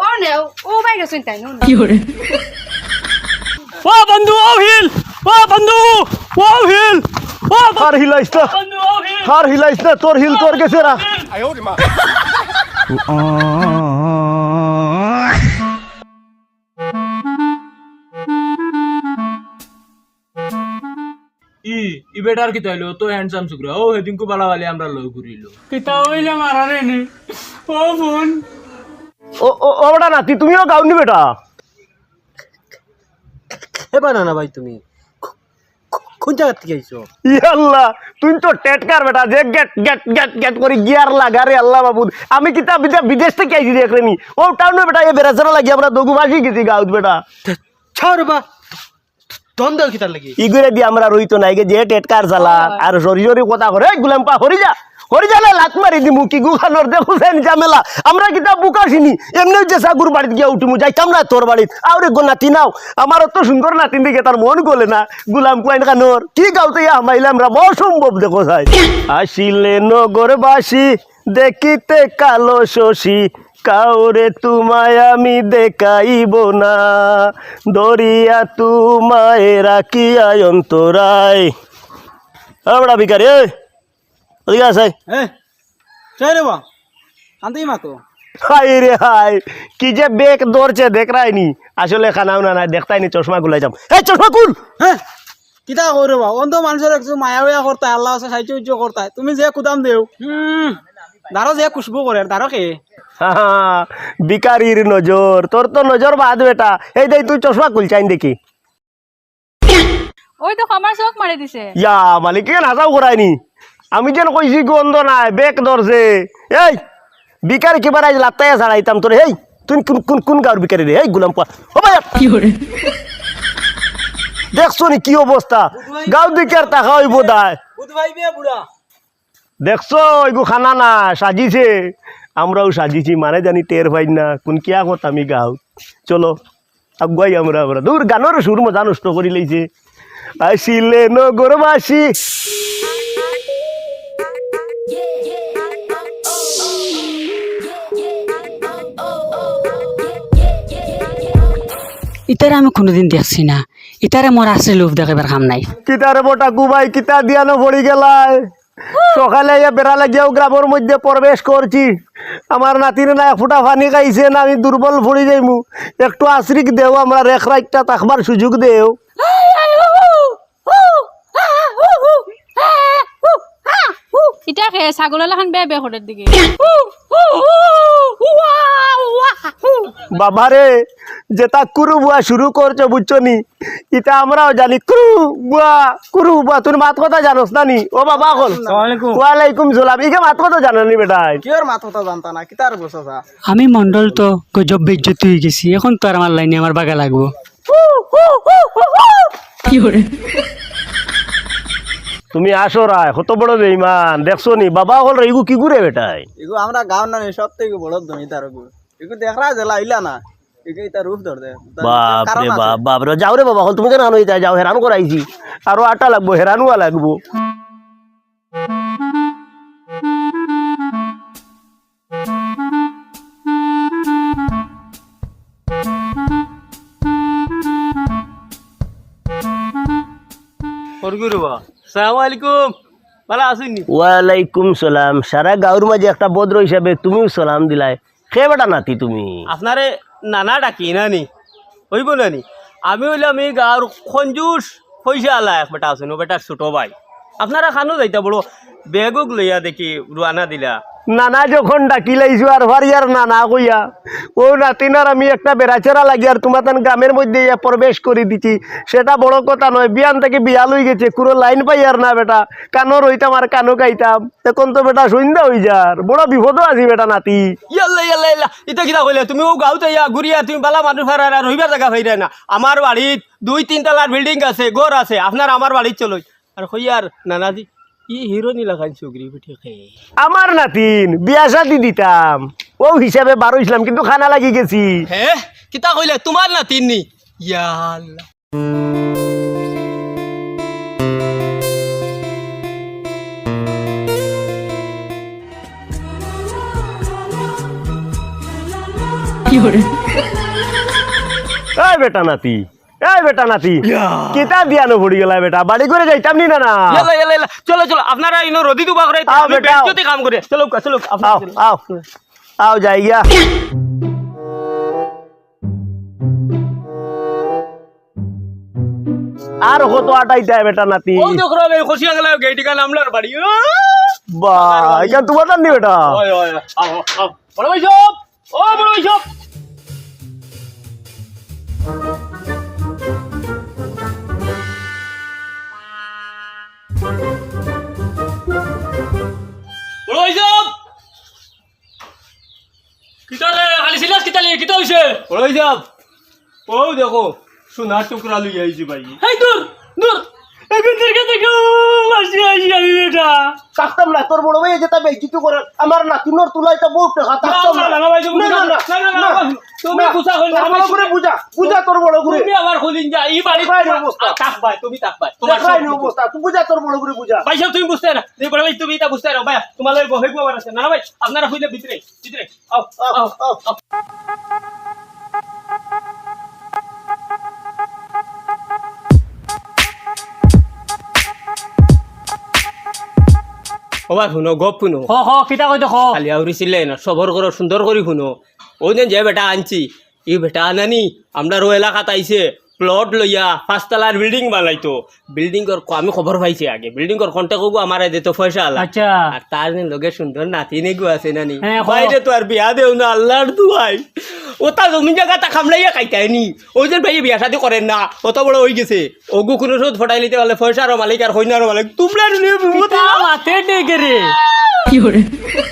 ও নে ও বাই গেছন তাই নো কি হরে ও বন্ধু ও হিল ও হার হিলাইস না বন্ধু ও হিল হার হিলাইস না তোর হিল তোর গেছে রা ই বেটার কি তাইলো তো হ্যান্ডসাম সুগ্রা ও হেদিনকু বালা বালি আমরা লই ঘুরিলো কিতা হইলে মারারে নি ও ফোন ও ও ওটা নাতি তুমিও গাউনি বেটা এবার না ভাই তুমি কোন জায়গা থেকে আইছো আল্লাহ তুই তো টেটকার বেটা যে গেট গেট গেট গেট করে গিয়ার লাগা রে আল্লাহ বাবুদ আমি কিতা বিদেশ থেকে আইছি দেখ রেনি ও টাউনে বেটা এ বেরাজরা লাগি আমরা দগু বাসি গেছি গাউত বেটা ছাড় বা দন দাও কি তার লাগি ইগুরে দি আমরা রইতো নাই যে টেটকার জ্বালা আর সরি সরি কথা করে গুলাম পা হরি যা না লাত মারি দিমু কি গুখানোর দেখো সেন ঝামেলা আমরা কিতা বুকাছিনি এমনি যে সাগুর বাড়িতে গিয়ে উঠিমু যাইতাম না তোর বাড়িত আরে গো নাতি নাও আমার অত সুন্দর নাতিন দিকে তার মন গলে না গুলাম কুয়াইন খানোর কি গাউতে আমাইলে আমরা অসম্ভব দেখো চাই আসিলে নগরবাসী দেখিতে কালো শশী কাউরে তোমায় আমি দেখাইব না দরিয়া তোমায় রাখিয়ায় অন্তরায় বড়া ভিকারি ওদিকে আছে হ্যাঁ চাই রে বা আনতেই মাতো হাই রে হাই কি যে বেক ধরছে দেখ রাইনি আসলে খানাও না নাই দেখতাইনি চশমা গুলাই যাম এই চশমা কুল হ্যাঁ কিতা করে বা অন্ত মানুষের একটু মায়া উয়া করতে আল্লাহ আছে সাহায্য উজ্জ করতে তুমি যে কুদাম দেও দারো যে খুশবু করে দারো কে বিকারির নজর তোর তো নজর বাদ বেটা এই দেখ তুই চশমা কুল চাইন দেখি ওই তো আমার চোখ মারি দিছে ইয়া মালিক নাচাও করায়নি আমি যেন কইছি গন্ধ নাই বেক ধরছে এই বিকারি কিবার আজ লাত্তাই ছাড়াইতাম তোর এই তুই কোন কোন কোন গাঁর বিকারি রে এই গুলাম পা ও ভাই কি করে দেখছো নি কি অবস্থা গাঁও দিকে আর টাকা হইব দায় দেখছো এগু খানা না সাজিছে আমরাও সাজিছি মানে জানি টের পাই না কোন কিয়া কথা আমি গাও চলো আগুয়াই আমরা দূর গানের সুর মজা নষ্ট করি লইছে আসিলে নগরবাসী ইতারে আমি কোনোদিন দেখছি না ইতারে মোর আসলে লোভ দেখাবার কাম নাই কিতারে বটা গুবাই কিতা দিয়ানো পড়ি গেলায় সকালে বেড়া লাগিয়াও গ্রামের মধ্যে প্রবেশ করছি, আমার নাতির না এক ফুটা পানি খাইছে না, আমি দুর্বল পড়ে যাইমু, একটু আশ্রিক দেও, আমরা রেখ রাখটা থাকবার সুযোগ দেও। এটা খেয়ে ছাগলের লাখান বে বে ঘরের দিকে। বাবারে যেটা কুরু বুয়া শুরু করছো বুঝছো নি, এটা আমরাও জানি কুরু বুয়া তুমি মাত কথা জানোস না নি? ও বাবা হল ওয়ালাইকুম সালাম, ইকে মাত কথা জানো নি বেটাই? কি ওর মাথা জানতা না কি তার বসা আমি মন্ডল তো গজব বেজ্জতি হয়ে গেছি, এখন তো আর আমার লাইনে আমার বাগা লাগবো। তুমি আসো রায়, কত বড় বেইমান দেখছো নি? বাবা হল রে ইগু কি ঘুরে বেটাই? এগো আমরা গাঁও না সব থেকে বড় জমিদার গো, এগো দেখরা জেলা ইলা না, এগো এটা রূপ ধর দে। বাপ রে বাপ, বাপ রে যাও রে বাবা হল, তুমি কেন আনো যাও, হেরান করাইছি, আরো আটা লাগবো, হেরানুয়া লাগবো। সালাম আলাইকুম, ভালো আছেন? ওয়ালাইকুম সালাম। সারা গাঁর মাঝে একটা ভদ্র হিসাবে তুমিও সালাম দিলাই, খে বেটা নাতি তুমি? আপনারে নানা ডাকি নানি হইব নানি? আমি হইলাম এই গাঁর খঞ্জুস পয়সা আলা এক বেটা আছেন, ও বেটার ছোট ভাই। আপনারা খানো যাইতা বড় বেগুক লইয়া দেখি রুয়ানা দিলা। নানা যখন ডাকি লাইছো আর ভারিয়ার নানা কইয়া, ও নাতিনার আমি একটা বেড়াচেরা লাগি আর তোমার তান গ্রামের মধ্যে ইয়া প্রবেশ করে দিচ্ছি, সেটা বড় কথা নয়। বিয়ান থেকে বিয়া লই গেছে, কোনো লাইন পাই আর না বেটা, কানো রইতাম আর কানো গাইতাম, এখন তো বেটা সন্ধ্যা হই যার, বড় বিপদও আছি বেটা নাতি। ইয়াল্লা ইয়াল্লা ইয়াল্লা, এটা কিনা কইলে তুমি? ও গাঁওতে ইয়া ঘুরিয়া তুমি বালা মানুষ ফেরার আর রইবার জায়গা ফেরায় না। আমার বাড়িত 2-3 তলার বিল্ডিং আছে, ঘর আছে, আপনার আমার বাড়িত চলই আর কইয়ার নানাজি ই হিরোনি লাগাই চুগরি পিঠে খেয়ে। আমার নাতিন বিয়া শাদি দিতাম, ও হিসাবে বারো ইসলাম, কিন্তু খানা লাগি গেছি। হ্যাঁ কিতা কইলে? তোমার না তিননি? ইয়াল্লা এই বেটা নাতি, এই বেটা নাতি, কিতা দিয়ানো পড়ি গেলা বেটা, বাড়ি করে যাইতাম নি? না না ইয়াল্লা ইয়াল্লা ইয়াল্লা, চলো চলো, আপনারা ইনো রদি দুবা করে আও বেটা, আও। বেজ্জতি কাম করে। চলো চলো আও আপনারা আও আও যাই গিয়া। আর কত আটাইতে বেটা নাতি? ও দেখো রে খুশিয়া গেল গেইটি কাল আমলার বাড়ি। বা এখান তোমার জানি বেটা। ওই ওই আও আও, বড় ভাই সব, ও বড় ভাই সব, বড় ভাই সব, কিতা রে খালি সিলাস কিতা লি কিতা হইছে? বড় ভাই সব, ও দেখো সোনার টুকরা লই আইছি ভাই। এই দূর দূর, এখন থেকে দেখো আসি আসি আমি বেটা কাস্টম না, তোর বড় ভাই যেটা বেইজিত করে আমার নাতিনোর তুলাইটা বহুত টাকা কাস্টম না। না ভাই তুমি না না না তুমি গুছা হইল তোর বড় করে বুঝা বুঝা, তোর বড় করে তুমি আবার খুলিন যা এই বাড়ি ভাই অবস্থা তাক ভাই, তুমি তাক ভাই, তোমার দেখাই নি অবস্থা, তুই বুঝা, তোর বড় করে বুঝা। ভাই সব তুমি বুঝতে না, এই বড় ভাই তুমি এটা বুঝতে না ভাই, তোমার লাগি বহে গোবার আছে না ভাই, আপনারা হইলে ভিতরে ভিতরে আও আও আও। ও ভাই শুনো, গপ শুনো। হ হ কিতা কইতে হ। খালি আউরিছিলে না, সবর করো সুন্দর করে শুনো। ওই দিন যে বেটা আনছি, এই বেটা আনানি আমরা রো এলাকাত আইছে, প্লট লইয়া 5 তলার বিল্ডিং বানাইতো। বিল্ডিং কর আমি খবর পাইছি আগে, বিল্ডিং কর কন্টাক্ট গো আমার দিত পয়সা আলা। আচ্ছা আর তার লগে সুন্দর নাতি নেগু আছে নানি, হ্যাঁ, বাইরে তো আর বিয়া দেও না, আল্লাহর দুয়াই। ওটা জমি জায়গাটা খামলাইয়া খাইতাইনি, ওই যে ভাই বিয়া শাদি করেন না, অত বড় হয়ে গেছে, ওগু কোনো সুদ ফটাই নিতে পারলে পয়সার মালিক আর হইনার মালিক তোমরা মাতে ডেকে রে।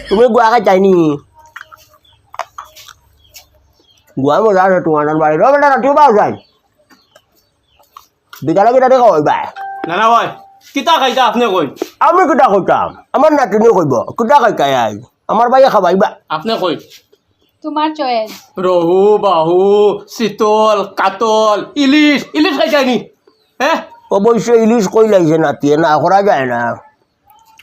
তুমি গুয়া খাই যাইনি? গুয়া মজা আছে তোমার বাড়ি, র বেটা রাতিও পাওয়া যায়, বিকালে কিটা দেখা হইবা? না না ভাই কিতা খাইতা আপনি কই? আমি কিটা কইতাম, আমার নাতিনিও কইব কিটা খাইতাই আই, আমার বাইয়ে খাবাইবা। আপনি কই? তোমার চয়েস। রহু বাহু চিতল কাতল ইলিশ, ইলিশ খাইতানি? হ্যাঁ অবশ্যই ইলিশ কই লাইছে নাতিয়ে, না করা যায় না।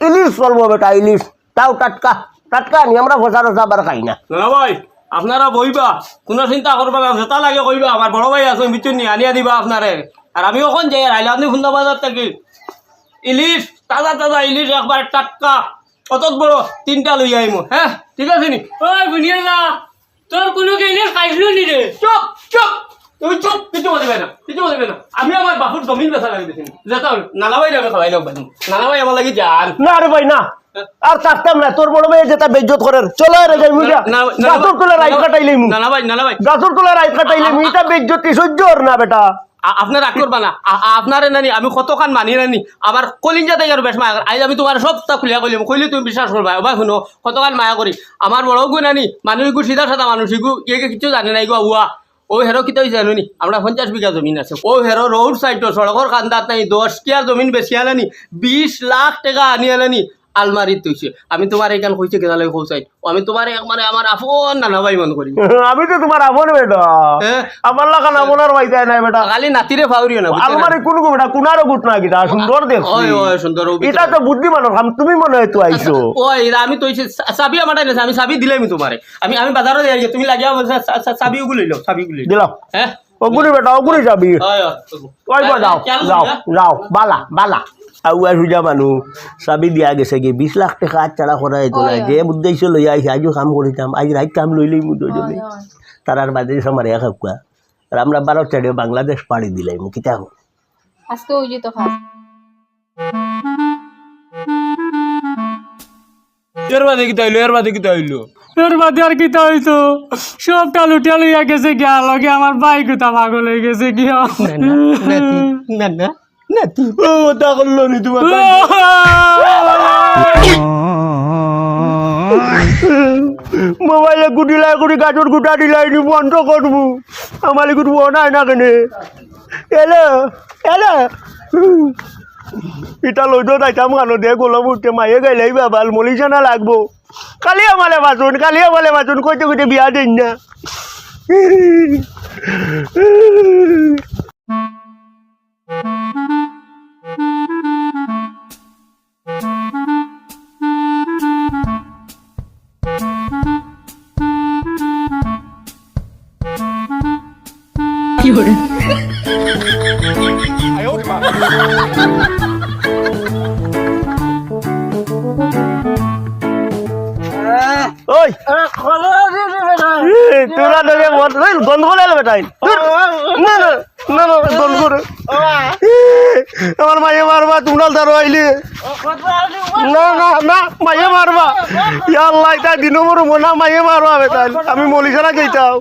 ইলিশ চলবো বেটা, ইলিশ তাও টাটকা টাটকা আনি, আমরা ফসা রসা আবার খাই না। না ভাই আপনারা বইবা, কোনো চিন্তা করবা না, যেটা লাগে কইবা, আমার বড় ভাই আছে ভিতর নিয়ে আনিয়া দিবা আপনারে। আর আমি ওখান যাই রাইলে আপনি খুন্দা বাজার থাকি ইলিশ তাজা তাজা ইলিশ একবার টাটকা অত বড় 3টা লই আইমু হ্যাঁ ঠিক আছে নি ওই বুনিয়া না তোর কোনো কেনে খাইছিলো নি রে চুপ চুপ তুমি চুপ কিছু বলবে না কিছু বলবে না আমি আমার বাপুর জমিন বেচা লাগে দিছি যেটা নানাবাই আমি খাওয়াই নাও নানাবাই আমার লাগি জান না রে ভাই না আর থাকতাম না তোর বড় ভাই যেটা বেজ্জত করার চলো রে যাই মুজা গাছর তোলা রাইত কাটাইলে মু নানাবাই গাছর তোলা রাইত কাটাইলে মু এটা বেজ্জতি সহ্য আর না বেটা আপনার রাগ করবা না আপনারে নানি আমি কতখান মানি নানি আমার কলিঞ্জা থেকে আর বেশ মায়া আজ আমি তোমার সব তা খুলিয়া কইলাম কইলে তুমি বিশ্বাস করবা ভাই শুনো কতখান মায়া করি আমার বড় গু নানি মানুষ গু সিধা সাদা মানুষ গু কে কিছু জানে নাই গো হুয়া ও হেরো কিতা হইছে জানো নি আমরা 50 বিঘা জমিন আছে ও হেরো রোড সাইড সড়কর কান্দাত নাই 10 কিয়ার জমিন বেশি আলানি 20 লাখ টাকা আনি আলানি আলমারিত তৈছে আমি তোমার এখান কইছে কেনা লাগে কইছাই আমি তোমার মানে আমার আপন নানা ভাই মন করি আমি তো তোমার আপন বেটা আমার লাগা না মনার ভাই যায় নাই বেটা খালি নাতিরে ফাউরিও না আলমারি কোন গো বেটা কোনারও গুট না কিটা সুন্দর দেখছি ওই ওই সুন্দর এটা তো বুদ্ধিমানের কাম তুমি মনে হয় তো আইছো ওই আমি তৈছে চাবি আমারটাই না আমি চাবি দিলাম তোমারে আমি বাজারে যাই তুমি লাগিয়া চাবি ওগুলো লইলো চাবি গুলো দিলাম হ্যাঁ ওগুলি বেটা ওগুলি যাবি ওই ওই যাও যাও যাও বালা বালা আউয়া সুজা মানুষ চাবি দিয়া গেছে কি 20 লাখ টাকা ছাড়া করা হইতো না যে উদ্দেশ্য লই আইছে আজও কাম করিতাম আজ রাত কাম লইলেই মুদজনে তারার বাদে সমারে খাকুয়া আর আমরা 12 চাড়ে বাংলাদেশ পাড়ি দিলাই মু কিতা আজকে ওই যে তো খাস এর বাদে কি তাইলো এর বাদে আর কি হইতো সবটা লুটিয়া লইয়া গেছে গিয়া লগে আমার বাইক তা পাগল হয়ে গেছে গিয়া না না নাতি ও তা করলো নি তোমার মোবাইলে গুটিলাই গুটি গাছর গুটা দিলাই নি বন্ধ করবো আমার গুট নাই না কেনে এলো এলো এটা লইতো যাইতাম কানো দে গোলাম উঠতে মায়ে গাইলাই বাবাল মলিশা না লাগবো কালি আমালে বাসুন কইতে কইতে বিয়া দিন না ওই তোরা দেখে গন্ধ লাইল বেটাই না না না না গন্ধ করে আমার মায়ে মারবা তোমরা তার আইলে না না না মায়ে মারবা ইয়া আল্লাহ এটা দিন মর মনা মায়ে মারবা বেটাই আমি মলিশানা গেইতাও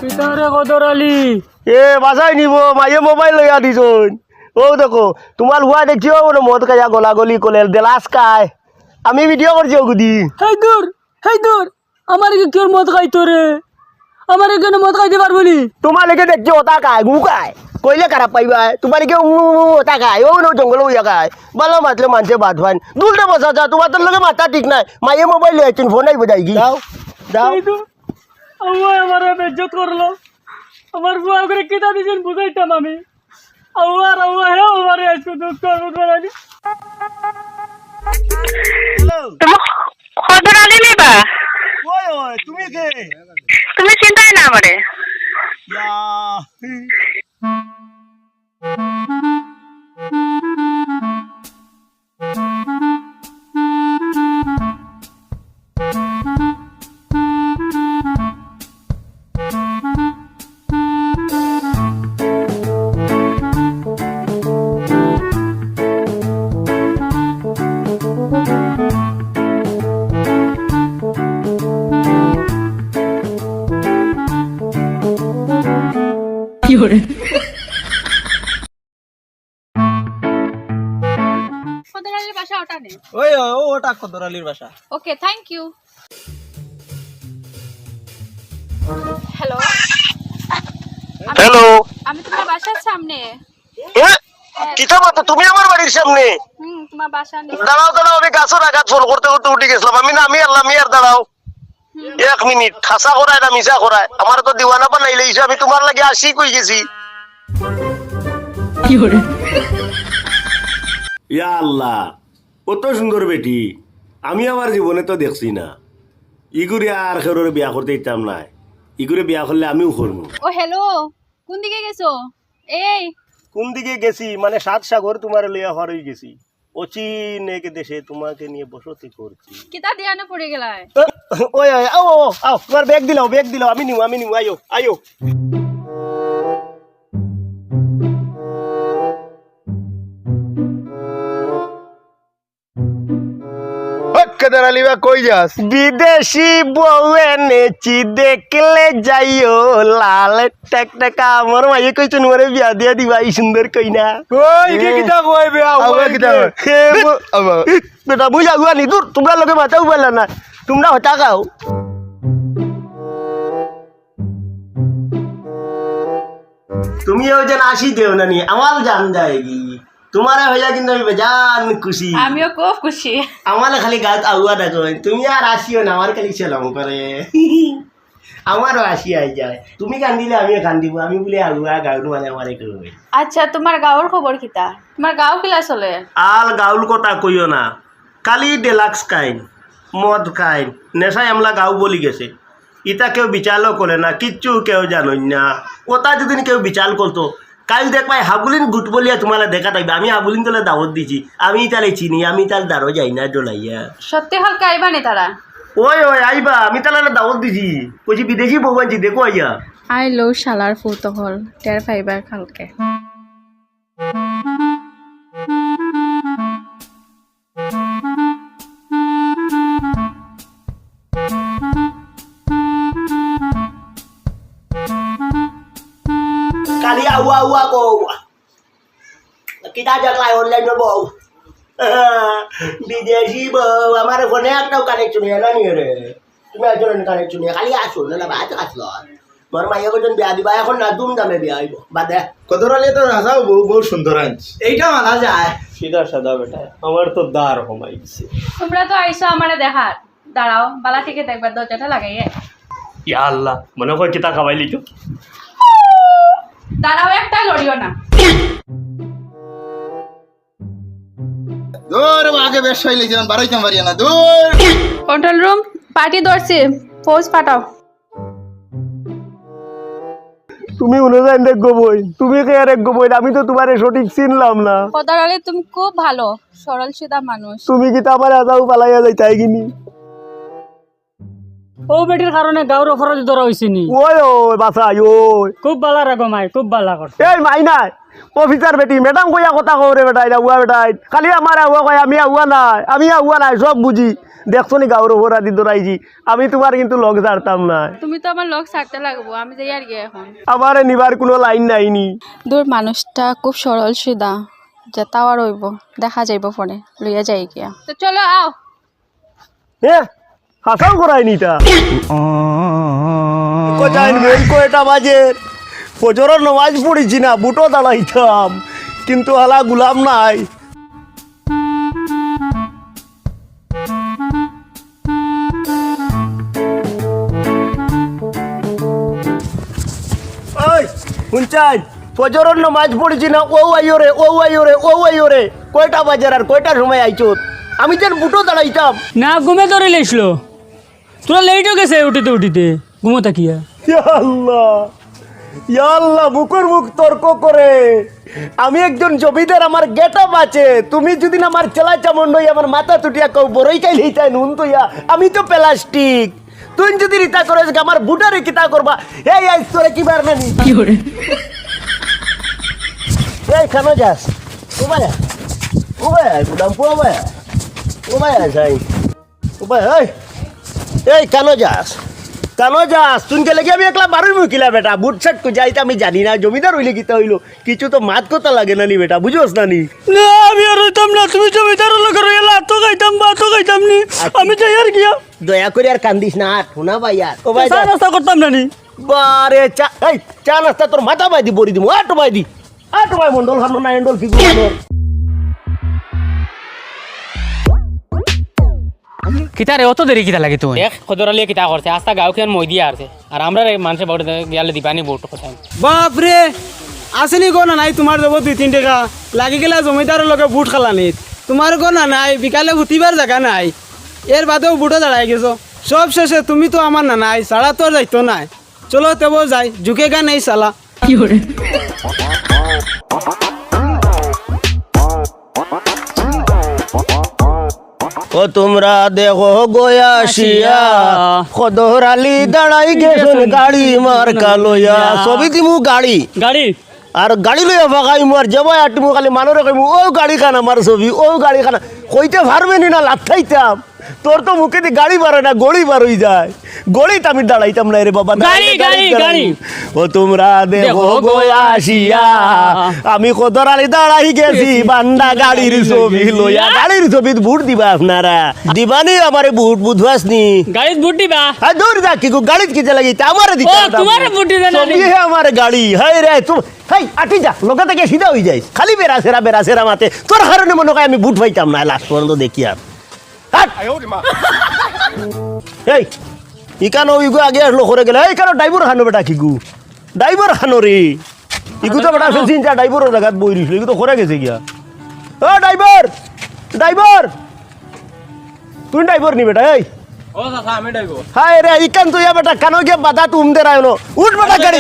পিতারে কদর আলী এ বাসাই নিব মায়ে মোবাইল লইয়া দিছুন ও দেখো তোমার হুয়া দেখিও বলে মদ খাইয়া গলাগলি কলে দেলাস খায় আমি ভিডিও করছি ওগুদি হেই দূর আমার কি কেউ মদ খাইতো রে আমার এখানে মদ খাইতে পারবো নি তোমার লেগে দেখছি ওটা খায় গু খায় কইলে খারাপ পাইবা তোমার লেগে ওটা খায় ও জঙ্গল হইয়া খায় ভালো মাতলে মানুষে ভাত ফান দুলটা বসা যা তোমার তোর লগে মাথা ঠিক নাই মায়ে মোবাইল লইয়াছেন ফোন আইব যাই যাও যাও আমার বেজ্জত করলো আমার বুয়া করে কিতা দিছেন বুঝাইতাম আমি আউয়ার আউয়া হে আমারে আজকে দুঃখ করবো না কদর আলী নিবা ওই ওই তুমি কে তুমি চিন্তাই না আমারে কদরালির বাসা ওটা নেই ওই ওটা কদরালির বাসা okay thank you hello hello আমি তোমার বাসার সামনে কিতা বাত তুমি আমার বাড়ির সামনে তোমার বাসা নেই দাঁড়াও দাঁড়াও আমি গাছের আঘাত ফোন করতে করতে উঠে গেছিলাম আমি নামি আল্লাহ আর দাঁড়াও 1 মিনিট খাসা করায় না মিশা করায় আমার তো দিওয়ানা বানাইলে আমি তোমার লাগে আসি কই গেছি ইয়া আল্লাহ কত সুন্দর বেটি আমি আমার জীবনে তো দেখছি না ইগুরে আর খেরোর বিয়া করতে দিতাম না, ইগুরে বিয়া করলে আমিও করবো। ও হ্যালো, কোন দিকে গেছো? এই কোন দিকে গেছি মানে 7 সাগর তোমার লইয়া হর হয়ে গেছি, অচিন এক দেশে তোমাকে নিয়ে বসতি করছি। কিতা দিয়ানো পড়ে গেলায়? ওই আও তোমার ব্যাগ দিলাও আমি নিউ আয়ো কই যাস? বিদেশি বউ এনেছি দেখলে যাইও লাল টাকা। আমার মাইয়ে কইছেন ওরে বিয়া দিয়া দিবা, এই সুন্দর কইনা। কই কে কিতা কই বে আওয়া কিতা কই? বেটা বুঝ আগুয়া নি দূর, তোমরা লোকে মাথাও বললা না, তোমরা হতা খাও। তুমিও যেন আসি দেও না নি, আমার জান যায়গি তোমার হইয়া কিন্তু আমি বেজান খুশি। আমিও খুব খুশি। আমার খালি গাছ আগুয়া দেখো, তুমি আর আসিও না, আমার খালি সেলাম করে। আমারও আসি আই যায়, তুমি কান্দিলে আমিও কান্দিব, আমি বলে আগুয়া গাউল মানে আমার করবে। আচ্ছা, তোমার গাঁৱৰ খবর কিতা? তোমার গাঁও কিলা চলে? আল গাউল কথা কইও না, কালি ডেলাক্স খাইন, মদ খাইন, নেশায় আমলা গাও বলি গেছে। ইটা কেউ বিচারও করে না, কিচ্ছু কেউ জানোই না। ওটা যদি কেউ বিচার করতো, কাল দেখবাই হাবুলিন গুট বলিয়া তোমার দেখা থাকবে। আমি হাবুলিন তোলে দাওয়াত দিছি, আমি তালে চিনি, আমি তার দ্বারও যাই না ডলাইয়া। সত্যি হালকা আইবা নি তারা? ওই আইবা, আমি তাহলে দাওয়াত দিছি, কইছি বিদেশি বউ আনছি, দেখো আইয়া। আই লো শালার ফুত হল টের পাইবার কালকে। কালি আউয়া কও কিতা জাগলাই অনলাইন বউ বিদেশি বউ। আমার ফোনে একটাও কানেকশন এলো নি রে, তুমি একজন কানেকশন খালি আসো না বাদ আসলো। মোর মাইয়া কজন বিয়া দিবা এখন না, দুম দামে বিয়া হইব বাদে। কদরালি তো রাজাও বহু সুন্দর আনছে, এইটা মানা যায়। সিধা সাদা বেটা, আমার তো দার কমাইছে। তোমরা তো আইসো আমারে দেখার, দাঁড়াও বালা থেকে দেখবার দরজাটা লাগাইয়ে। ইয়া আল্লাহ, মনে কর কিতা খাবাইলি তো। দাঁড়াও, একটা লড়িও না। দূর আগে বেশ হইলে যেন বাড়াইতে পারি না। দূর কন্ট্রোল রুম, পার্টি ধরছি, ফৌজ পাঠাও। তুমি অনুযায়ী দেখবো বই, তুমি কে আর দেখবো বই, আমি তো তোমারে সঠিক চিনলাম না। কদারালি তুমি খুব ভালো সরল সিধা মানুষ। তুমি কি তো আমার আজাও পালাইয়া যাই তাই কিনি? ও বেটির কারণে গাঁৱৰ অপরাধী ধরা হয়েছে নি? ওই বাসাই ওই খুব বালা রাগো মাই, খুব বালা করছে। এই মাই নাই অফিসার বেটি, ম্যাডাম কইয়া কথা কও রে বেটাই, আউয়া বেটাই খালি আমার আউয়া কয়, আমি আউয়া নাই সব বুঝি। দেখছো নি গাঁৱৰ অপরাধী ধরাইছি, আমি তোমার কিন্তু লগ ছাড়তাম না। তুমি তো আমার লোক ছাড়তে লাগবো, আমি যাই আর গিয়ে এখন। আমারে নিবার কোনো লাইন নাইনি। দূর মানুষটা খুব সরল সিধা, যে তাও আর হইব, দেখা যাইব পরে, লইয়া যাই গিয়া। তো চলো আও। হ্যাঁ হাসাও করাইনি তা কোথায় কয়টা বাজে, ফজরের নামাজ পড়েছি না, বুটো দাঁড়াইতাম, কিন্তু হালা গুলাম নাই। ওই শুনছেন, ফজরের নামাজ পড়েছি না, ও আইও রে, কয়টা বাজার আর কয়টার সময় আইছো? আমি যেন বুটো দাঁড়াইতাম না, ঘুমে ধরে লেছিল, তোরা লেটও গেছে উঠিতে ঘুমো থাকিয়া। আল্লাহ মুখের মুখ তর্ক করে, আমি একজন জমিদার, আমার গেট আপ আছে। তুমি যদি আমার চেলা চামন্ড আমার মাথা তুটিয়া কও বড়ই কাই লইতাই নুন তৈয়া, আমি তো প্লাস্টিক। তুই যদি রিতা করে আমার বুটারে কিতা করবা? এই আইসরে কি বার নানি কি করে? এই খানো যাস ও ভাই গুদাম পো ভাই, ও ভাই যাই ও ভাই। এই কানো যাস তুই কে লেগে আমি একলা বারোই মুখিলা বেটা, বুট শার্ট কো যাইতে আমি জানি না, জমিদার হইলে কিতা হইলো, কিছু তো মাত কথা লাগে না নি বেটা, বুঝোস না নি? না আমি আর হইতাম না, তুমি জমিদার লোক রইলা তো খাইতাম নি, আমি যাই আর গিয়া। দয়া করে আর কান্দিস না, শোনা ভাই আর ও ভাই চা নাস্তা করতাম না নি? বারে চা নাস্তা তোর মাথা বাই দি বড়ি দিমু, আটো বাই মন্ডল খানো না এন্ডল ফিগুর কিতা রে, অত দেরি কিতা লাগে? তুই দেখ কদরালি কিতা করছে, আস্তা গাঁও খেয়ে মই দিয়া আছে, আর আমরা মানুষে বড় গেলে দিবানি বউট কথা। বাপরে আসেনি গো না নাই, তোমার দেবো 2-3 টাকা লাগি গেলে জমিদারের লগে বুট খালানি, তোমার গো না নাই, বিকালে উঠিবার জায়গা নাই, এর বাদেও বুটে দাঁড়াই গেছো, সব শেষে তুমি তো আমার না নাই সারা তো যাইতো নাই চলো তেবো যাই ঝুঁকেগা নেই সালা ও তোমরা দেখো গয়াসিয়া খদর আলী দাঁড়াই গেছেন গাড়ি মার কালোয়া ছবি দিমু গাড়ি গাড়ি আর গাড়ি লইয়া ফাঁকাই মার যাবাই আটিমু খালি মানুরে কইমু ও গাড়ি খানা আমার ছবি ও গাড়ি খানা কইতে পারবেনি না লাথাইতাম তোর তো মুখে দিয়ে গাড়ি বাড়ে না গড়ি বার হয়ে যায় গড়িতে আমি দাঁড়াইতাম না রে বাবা গাড়ি, গাড়ি, গাড়ি। ও তোমরা দেখো গয়াসিয়া আমি খদর আলী দাঁড়াই গেছি বান্ডা গাড়ির ছবি লইয়া গাড়ির ছবি ভোট দিবা আপনারা দিবানি আমারে ভোট বুঝবাসনি গাড়িত বুট দিবা হ্যাঁ দৌড় যা কি গাড়িত কি লাগিতে আমারে ও দিতে তোমার বুট দিবে না ছবি হে আমার গাড়ি হাই রে তুই হাই আটি যা লোকা থেকে সিধা হয়ে যাইস খালি বেড়াছেরা মাতে তোর কারণে মনে হয় আমি বুট পাইতাম না লাস্ট পর্যন্ত দেখি আর এই ইকানো ইগু আগে আসলো করে গেলে এই কারো ড্রাইভার খানো বেটা কিগু ড্রাইভার খানো রে ইগু তো বেটা ফেলছিন যা ড্রাইভারের জায়গাত বই দিছিল ইগু তো করে গেছে গিয়া ও ড্রাইভার ড্রাইভার তুই ড্রাইভার নি বেটা এই ও চাচা আমি ডাইব হাই রে ইকান তো ইয়া বেটা কানো গিয়া বাধা তুম দে রায়নো উঠ বেটা গাড়ি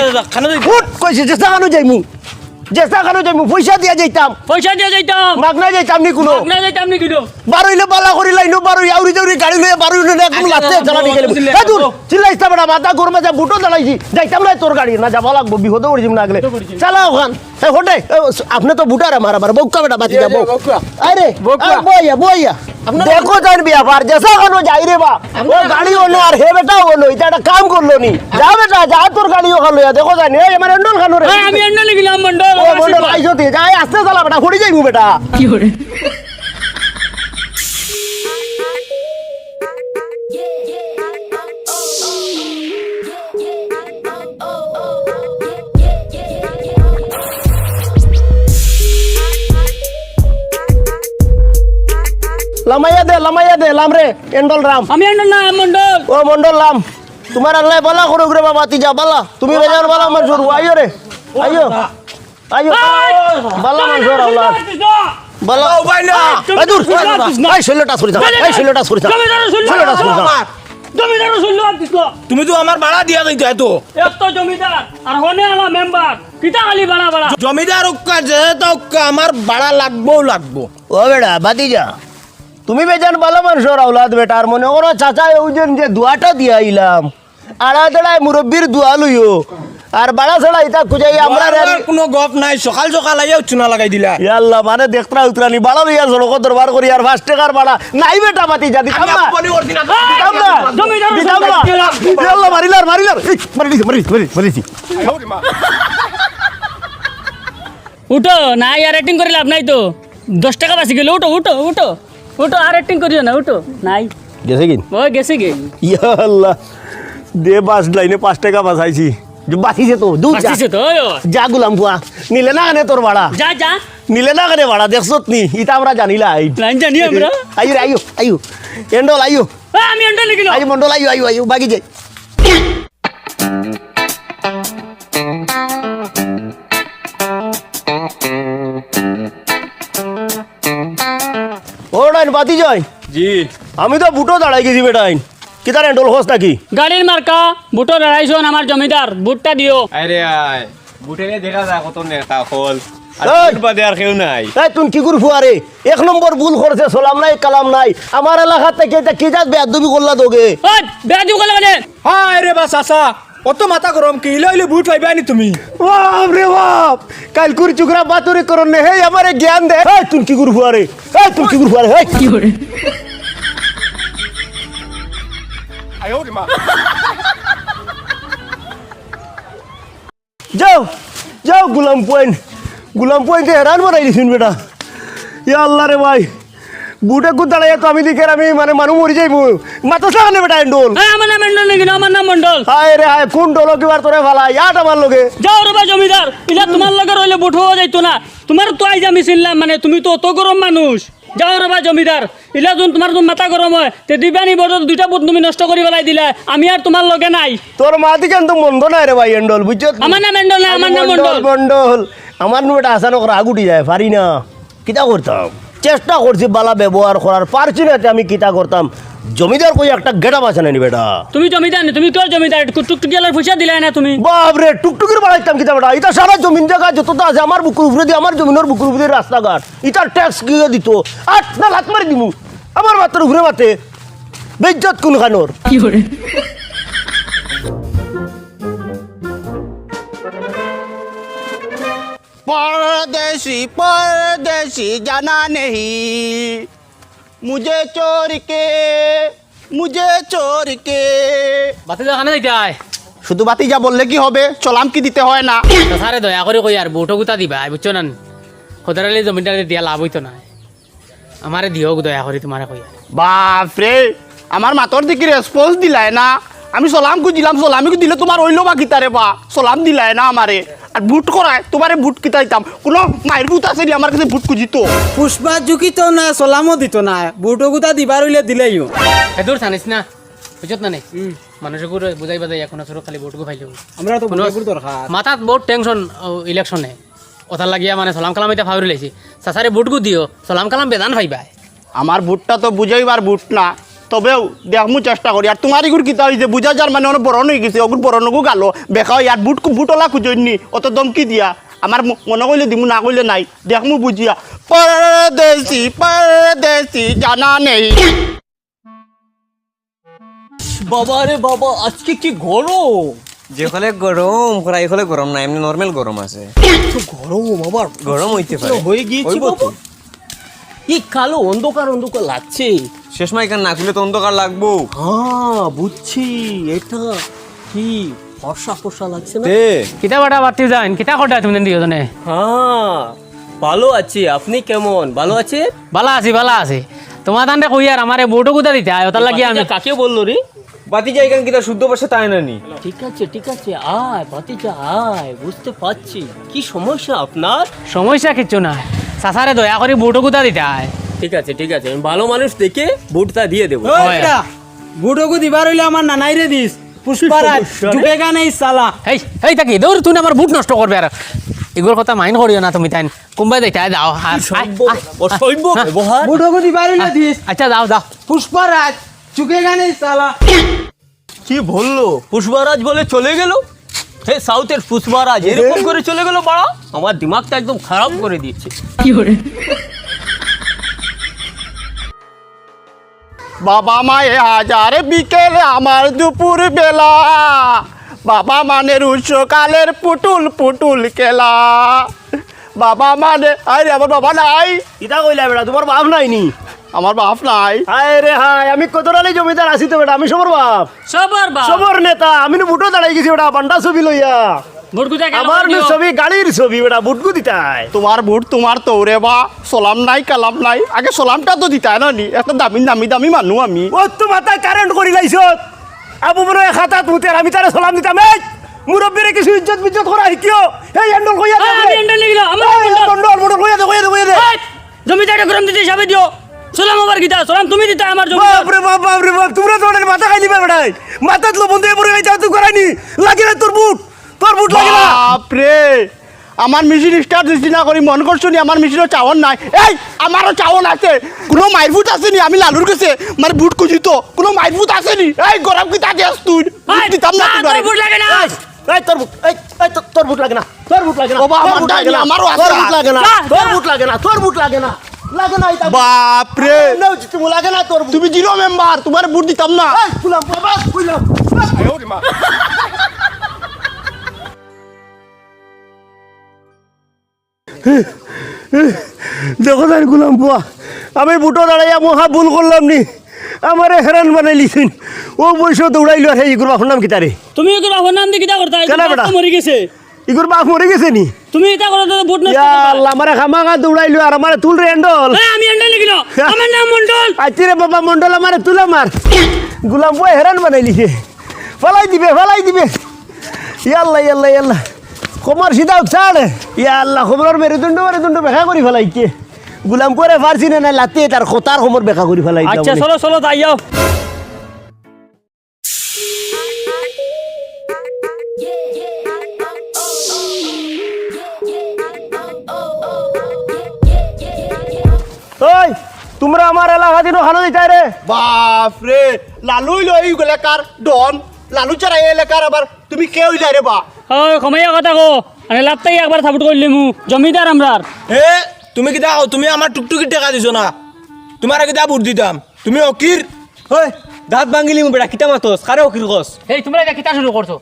উঠ কইছে চেষ্টা কানো যাইমু চেষ্টা কানো যাইমু পয়সা দিয়া যাইতাম পয়সা দিয়ে যাইতাম মাগনা যাইতাম নি কোনো না যাইতাম নি কিলো বারুইলে বালা করি লাইনো বারুই আউরি জাউরি গাড়ি লইয়া বারুইলে একদম লাতে চালানি গেলে এ দূর চিল্লাইছ না বেটা মাথা গরমে যা বুটো চালাইছি যাইতাম না তোর গাড়ি না যাবা লাগবো বিপদ পড়ছিম না গেলে চালা ওখান এ হোটে আপনি তো বুটারে মারাবার বউকা বেটা বাতি যাবো আরে বইয়া দেখো যান বিয়া পার জেসা কানো যাই রে বা ও গাড়ি ওনো আর হে বেটা ওনো এটা একটা কাম করলো নি যা বেটা যা তোর গাড়ি ওখান লইয়া দেখো জানি এই আমার এন্ডল খানো রে আমি এন্ড লিখলাম মন্ডল ও মন্ডল আইছো তে যাই আস্তে চালা বেটা ফড়ি যাইবো বেটা কি করে লামাইয়া দে লাম রে এন্ডল রাম আমি এন্ড না মন্ডল ও মন্ডল লাম তোমার আল্লাহ বালা করো রে বাবা তিজা বালা তুমি বেজার বালা মনজুর আইও রে আইও বালা মনজুর আল্লাহ বালা ও ভাই না দূর এই ছেলেটা সরি যা এই ছেলেটা সরি যা ছেলেটা সরি যা জমিদার শুনলো দিছো তুমি তো আমার ভাড়া দিয়া যাইতো এত এক তো জমিদার আর হনে আলা মেম্বার কিটা খালি বাড়া বাড়া জমিদার উক্কা যে তো আমার ভাড়া লাগবো ও বেটা বাতিজা তুমি বেজান বালা মানুষের আওলাদ বেটা আর মনে করো চাচা ওইজন যে দুয়াটা দিয়া আইলাম আড়া দাঁড়ায় মুরব্বীর দুয়া লইও আর বাড়া ছাড়া এটা খুঁজাই আমরা কোনো গপ নাই সকাল আইয়া চুনা লাগাই দিলা আল্লাহ মানে দেখতরা উতরানি বাড়া লইয়া জলক দরবার করি আর 5 টাকার বাড়া নাই বেটা বাতি যা দিতাম না দিতাম না দিতাম না আল্লাহ মারিলার এই মারিছি উঠো না আর রেটিং করে লাভ নাই তো 10 টাকা বাঁচি গেল উঠো আর রেটিং করিও না উঠো নাই গেছে কি ওই গেছে গে ইয়া আল্লাহ দে বাস লাইনে 5 টাকা বাঁচাইছি বাঁচিছে তো দূর যা বাঁচিছে তো যা গুলাম ফুয়া নিলে না কানে তোর ভাড়া যা নিলে না কানে ভাড়া দেখছত নি ইটা আমরা জানিলা লাইন জানি আমরা আইও এন্ডল আইও আমি এন্ড লিখিলাম আইও মন্ডল আইও বাকি যাই ও ডাইন বাতি যাই জি আমি তো বুটো দাঁড়াই গেছি বেটাইন কি তার এন্ডল হোস নাকি গাড়ির মার্কা বুটো লড়াইছন আমার জমিদার বুটটা দিও আরে আয় বুটেরে দেখা যায় কত নেতা হল এই! বাদে আর কেউ নাই এই তুই কি করবো আরে 1 নম্বর ভুল করছে সালাম নাই কালাম নাই আমার এলাকা থেকে এটা কি জাত বেয়াদবি করলা দোগে ওই বেয়াদু কলে মানে হায় রে বা চাচা অত মাথা গরম কি লইলে বুট পাইবা নি তুমি বাপ রে বাপ কাল কুর চুকরা বাতুরি করন হে আমারে জ্ঞান দে এই তুই কি করবো আরে এই কি করে যাও গুলাম পয়েন্ট হেরান বানাই দিছিন বেটা ইয়া আল্লাহ রে ভাই বুটে গুদ দাঁড়াই তো আমি দিকে আমি মানে মানুষ মরি যাইব মাথা সামনে বেটা এন্ডল আমার নাম মন্ডল নাকি আমার নাম মন্ডল হায় রে হায় কোন ডলো কিবার তোরে ফালা ইয়াট আমার লগে যাও রে জমিদার ইলা তোমার লগে রইলে বুট হওয়া যাইতো না তোমার তো আইজ আমি চিনলাম মানে তুমি তো অত গরম মানুষ যাও রে জমিদার ইলা যখন তোমার মাথা গরম হয় তে দিবানি বড় দুইটা বুট তুমি নষ্ট করে ফেলাই দিলা আমি আর তোমার লগে নাই তোর মা দিকে তো মন্দ নাই রে ভাই এন্ডল বুঝছো আমার নাম মন্ডল না আমার নাম মন্ডল মন্ডল আমার নো বেটা আসানো করে আগুটি যায় পারি না কিটা করতাম চেষ্টা করছি বালা ব্যবহার করার, পারছি না আমি কিতা করতাম। জমিদার কই একটা গেটা বাঁচা নানি বেটা। তুমি জমিদার নি, তুমি তোর জমিদার টুকটুকি গেলার পয়সা দিলাই না তুমি। বাপরে টুকটুকির বাড়াইতাম কিতা বেটা, এটা সারা জমিন জায়গা যতটা আছে আমার বুকুর উপরে দিয়ে, আমার জমিনের বুকুর উপরে রাস্তাঘাট, ইটার ট্যাক্স গিয়ে দিত, 8 না লাখ মারি দিমু আমার মাত্র ঘুরে মাতে বেজ্জত কোন খানোর। परदेसी परदेसी जाना नहीं मुझे चोर के বাতি খানে যাইতাই শুধু বাতি যা বললে কি হবে, চলাম কি দিতে হয় না? সারে দয়া করে কই আর বউটো গুতা দিবা বুঝছো না, খোদারালি জমিটা দিয়া লাভ হইতো না, আমারে দিও দয়া করে তোমারে কই। বাপরে আমার মাতর দিকে রেসপন্স দিলাই না, আমি সলাম কু দিলাম, সলামি কু দিলে তোমার হইলো বা কিতারে বা সলাম দিলাই না আমারে, আর বুট করায় তোমারে বুট কিতা দিতাম, কোনো মায়ের বুট আছে নি আমার কাছে বুট খুঁজিত। পুষ্পা ঝুঁকিত না, সলামও দিত না, বুটগুতা দিবার হইলে দিলেইও। এদূর জানিস না বুঝত না নেই মানুষকে বুঝাই বাজাই এখন আসলে খালি ভোটগু ফাইলেও আমরা তো বুঝাইবার দরকার। মাথাত বহুত টেনশন ইলেকশনে, ওথার লাগিয়া মানে সলাম কালাম এটা ভাবি লাইছি, চাচারে ভোটগু দিও, সলাম কালাম বেদান পাইবা। আমার বুটটা তো বুঝাইবার বুট না, তবেও দেখমু চেষ্টা করি। আর তোমার এগুর কিতা হয়েছে বুঝা যার মানে অনেক বড় হয়ে গেছে, ওগুর বড় নগু গালো বেখাও ইয়ার বুটলা খুঁজনি অত দমকি দিয়া, আমার মনে কইলে দিমু না কইলে নাই, দেখমু বুঝিয়া। পরদেশি জানা নেই। বাবা রে বাবা, আজকে কি গরম! যেখানে গরম করা এখানে গরম না, এমনি নর্মাল গরম আছে। গরম আবার গরম হইতে পারে, হয়ে গিয়েছে হইব বাবা। তো। এই কালো অন্ধকার অন্ধকার লাগছে। শেষ মাইকার না খুলে তো অন্ধকার লাগবো। হ্যাঁ বুঝছি, এটা কি ফর্সা ফর্সা লাগছে না? কিতা বাটা বাতি যান, কিতা কটা তুমি দুজনে? হ্যাঁ ভালো আছি, আপনি কেমন? ভালো আছে? বালা আছি তোমার দান্ডে কই আর আমারে ভোটও গুতা দিতে আয়, ওটার লাগিয়া আমি কাকে বললো রে? বাতি জায়গা কিটা শুদ্ধ পাশে তাই না নি। ঠিক আছে আয় বাতিজা আয়, বুঝতে পারছি কি সমস্যা আপনার। সমস্যা কিচ্ছু না, চাচারে দয়া করে ভোটও গুতা দিতে আয়। ঠিক আছে আমি ভালো মানুষ দেখে ভোটটা দিয়ে দেবো। বুটগু দিবার হইলে আমার নানাইরে দিস, পুষ্পারাজ ঝুঁকেগা নেই সালা। এই থাকি দৌড়, তুই আমার বুট নষ্ট করবে, আর এগুলোর কথা মাইন্ড করিও না তুমি, তাই কোনবাই দেখতে যাও। অসভ্য ব্যবহার। বুটগু দিবার হইলে দিস, আচ্ছা যাও পুষ্পারাজ ঝুঁকেগা নেই সালা। কি বললো? পুষ্পারাজ বলে চলে গেল? হে সাউথের পুষ্পারাজ এরকম করে চলে গেল বাড়া, আমার দিমাগটা একদম খারাপ করে দিয়েছে। বাবা মায়ে হাজার বিকেলে আমার দুপুর বেলা, বাবা মানের উৎসকালের পুটুল খেলা, বাবা মানে আরে আমার বাবা নাই। ইটা কইলা বেটা, তোমার বাপ নাই নি? আমার বাপ নাই। হায় রে হায়, আমি কতরালি জমিদার আছি তো বেটা, আমি সবর বাপ, সবর নেতা। আমি বুটো দাঁড়াই গেছি বেটা, বান্ডা ছবি লইয়া। আমার ছবি গাড়ির ছবি বেটা, বুটকু দিতাই। তোমার বুট তোমার তৌরে বা সলাম নাই কালাম নাই, আগে সলামটা তো দিতাই না নি, একটা দামি মানুষ আমি। ও তো মাথায় কারেন্ট করি লাইছ, আবু বড় খাতা তুতে আর আমি তারে সালাম দিতাম। এই মুরব্বিরে কিছু ইজ্জত বিজ্জত করা শিখিও। এই হ্যান্ডল কইয়া দে, হ্যান্ডল কইয়া দে। জমিদারে গরম দিতে হিসাবে দিও, সালাম আবার গীতা সালাম তুমি দিতা আমার জমিদার। বাপরে বাপ, তোমরা তো মাথা খাই দিবে বেটাই, মাথাত লো বন্ধে পড়ে যাইতা তুই করাইনি লাগে না তোর বুট লাগে না। বাপরে আমার মেশিন স্টার্ট দিচ্ছি না করি মন করছো নি, আমার মেশিনও চাওন নাই। এই আমারও চাওন আছে, কোনো মায়ের বুট আছে নি? আমি লালুর কাছে মানে বুট খুঁজি তো, কোনো মায়ের বুট আছে নি? এই গরম কি তাকে তুই দিতাম না তোর বুট লাগে না। এই তোর বুট, এই তোর বুট লাগে না, তোর বুট লাগে না, বাবা আমার লাগে না, আমারও আছে। তোর বুট লাগে না, তোর বুট লাগে না, তোর বুট লাগে না, লাগে না। বাপরে তুমি লাগে না তোর, তুমি জিরো মেম্বার, তোমার বুট দিতাম না। খুলাম বাবা খুলাম। দেখো তাই গুলাম বুয়া, আমি বুটো দাঁড়াইয়া মহা ভুল করলাম নি, আমারে হেরান বানাই লিছেন। ও বয়স দৌড়াইলো আর ইগুর বাপর নাম কিতারে? তুমি কি বাপর নাম দিয়ে কিতা করতা? মরে গেছে, ইগুর বাপ মরে গেছে নি? তুমি এটা করো তো বুট নষ্ট ইয়া আল্লাহ, আমারে খামাখা দৌড়াইলো আর আমারে তুল রে হ্যান্ডল। আমি এন্ডল লিখিল, আমার নাম মন্ডল। আচ্ছা রে বাবা মন্ডল, আমারে তুল আমার গুলাম বুয়া হেরান বানাই লিছে, ফালাই দিবে। ইয়া আল্লাহ খবর সিধা ছাড়। ইয়া আল্লাহ খবর মেরুদণ্ড বেখা করি ফেলাইছে, গুলাম করে পারছি না লাতে তার খোতার খবর বেখা করি ফেলাই। আচ্ছা চলো তাই যাও। ও তোমরা আমার এলাকা দিন খানো দিতাই রে বাপ রে লালু হইলো এই এলাকার ডন লালু ছাড়া এই এলাকার আবার তুমি কে হইলা রে বা ওই কমাইয়া কথা কো আরে লাভটাই একবার সাপোর্ট করলি মু জমিদার আমরার হে তুমি কি দাও তুমি আমার টুকটুকি টাকা দিছো না তোমার আগে দা বুট দিতাম তুমি অকির হয় দাঁত ভাঙিলি মু বেটা কিতা মাতস কারে অকির কস এই তোমরা এটা কিতা শুরু করছো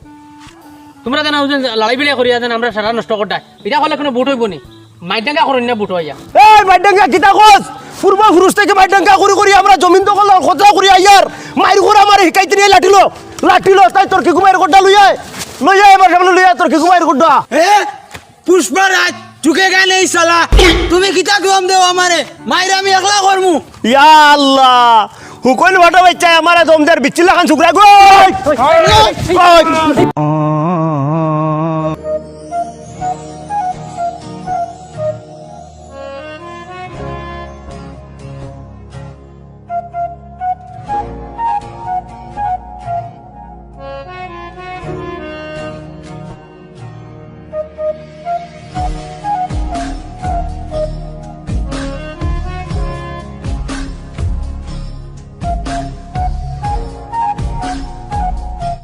তোমরা জানা লড়াই বিলাই করিয়া যেন আমরা সারা নষ্ট করতাম এটা করলে কোনো বুট হইব নি মাইডাঙ্গা করেন না বুট হইয়া এই মাইডাঙ্গা কিতা কস পূর্ব পুরুষ থেকে মাইডাঙ্গা করি আমরা জমিন দখল খোঁজা করি আইয়ার মাইর করে আমার হিকাইতে নিয়ে লাঠিলো তাই তোর কি কুমাইর গোড্ডা লইয়া এবার সামনে লইয়া তোর কি কুমাইর গোড্ডা হে পুষ্পরাজ চুকে গেলে এই সালা তুমি কিতা গম দেও আমারে মাইরা আমি একলা করমু ইয়া আল্লাহ হুকইল বাটা বাচ্চা আমারে দমদার বিচিলা খান সুকরা গই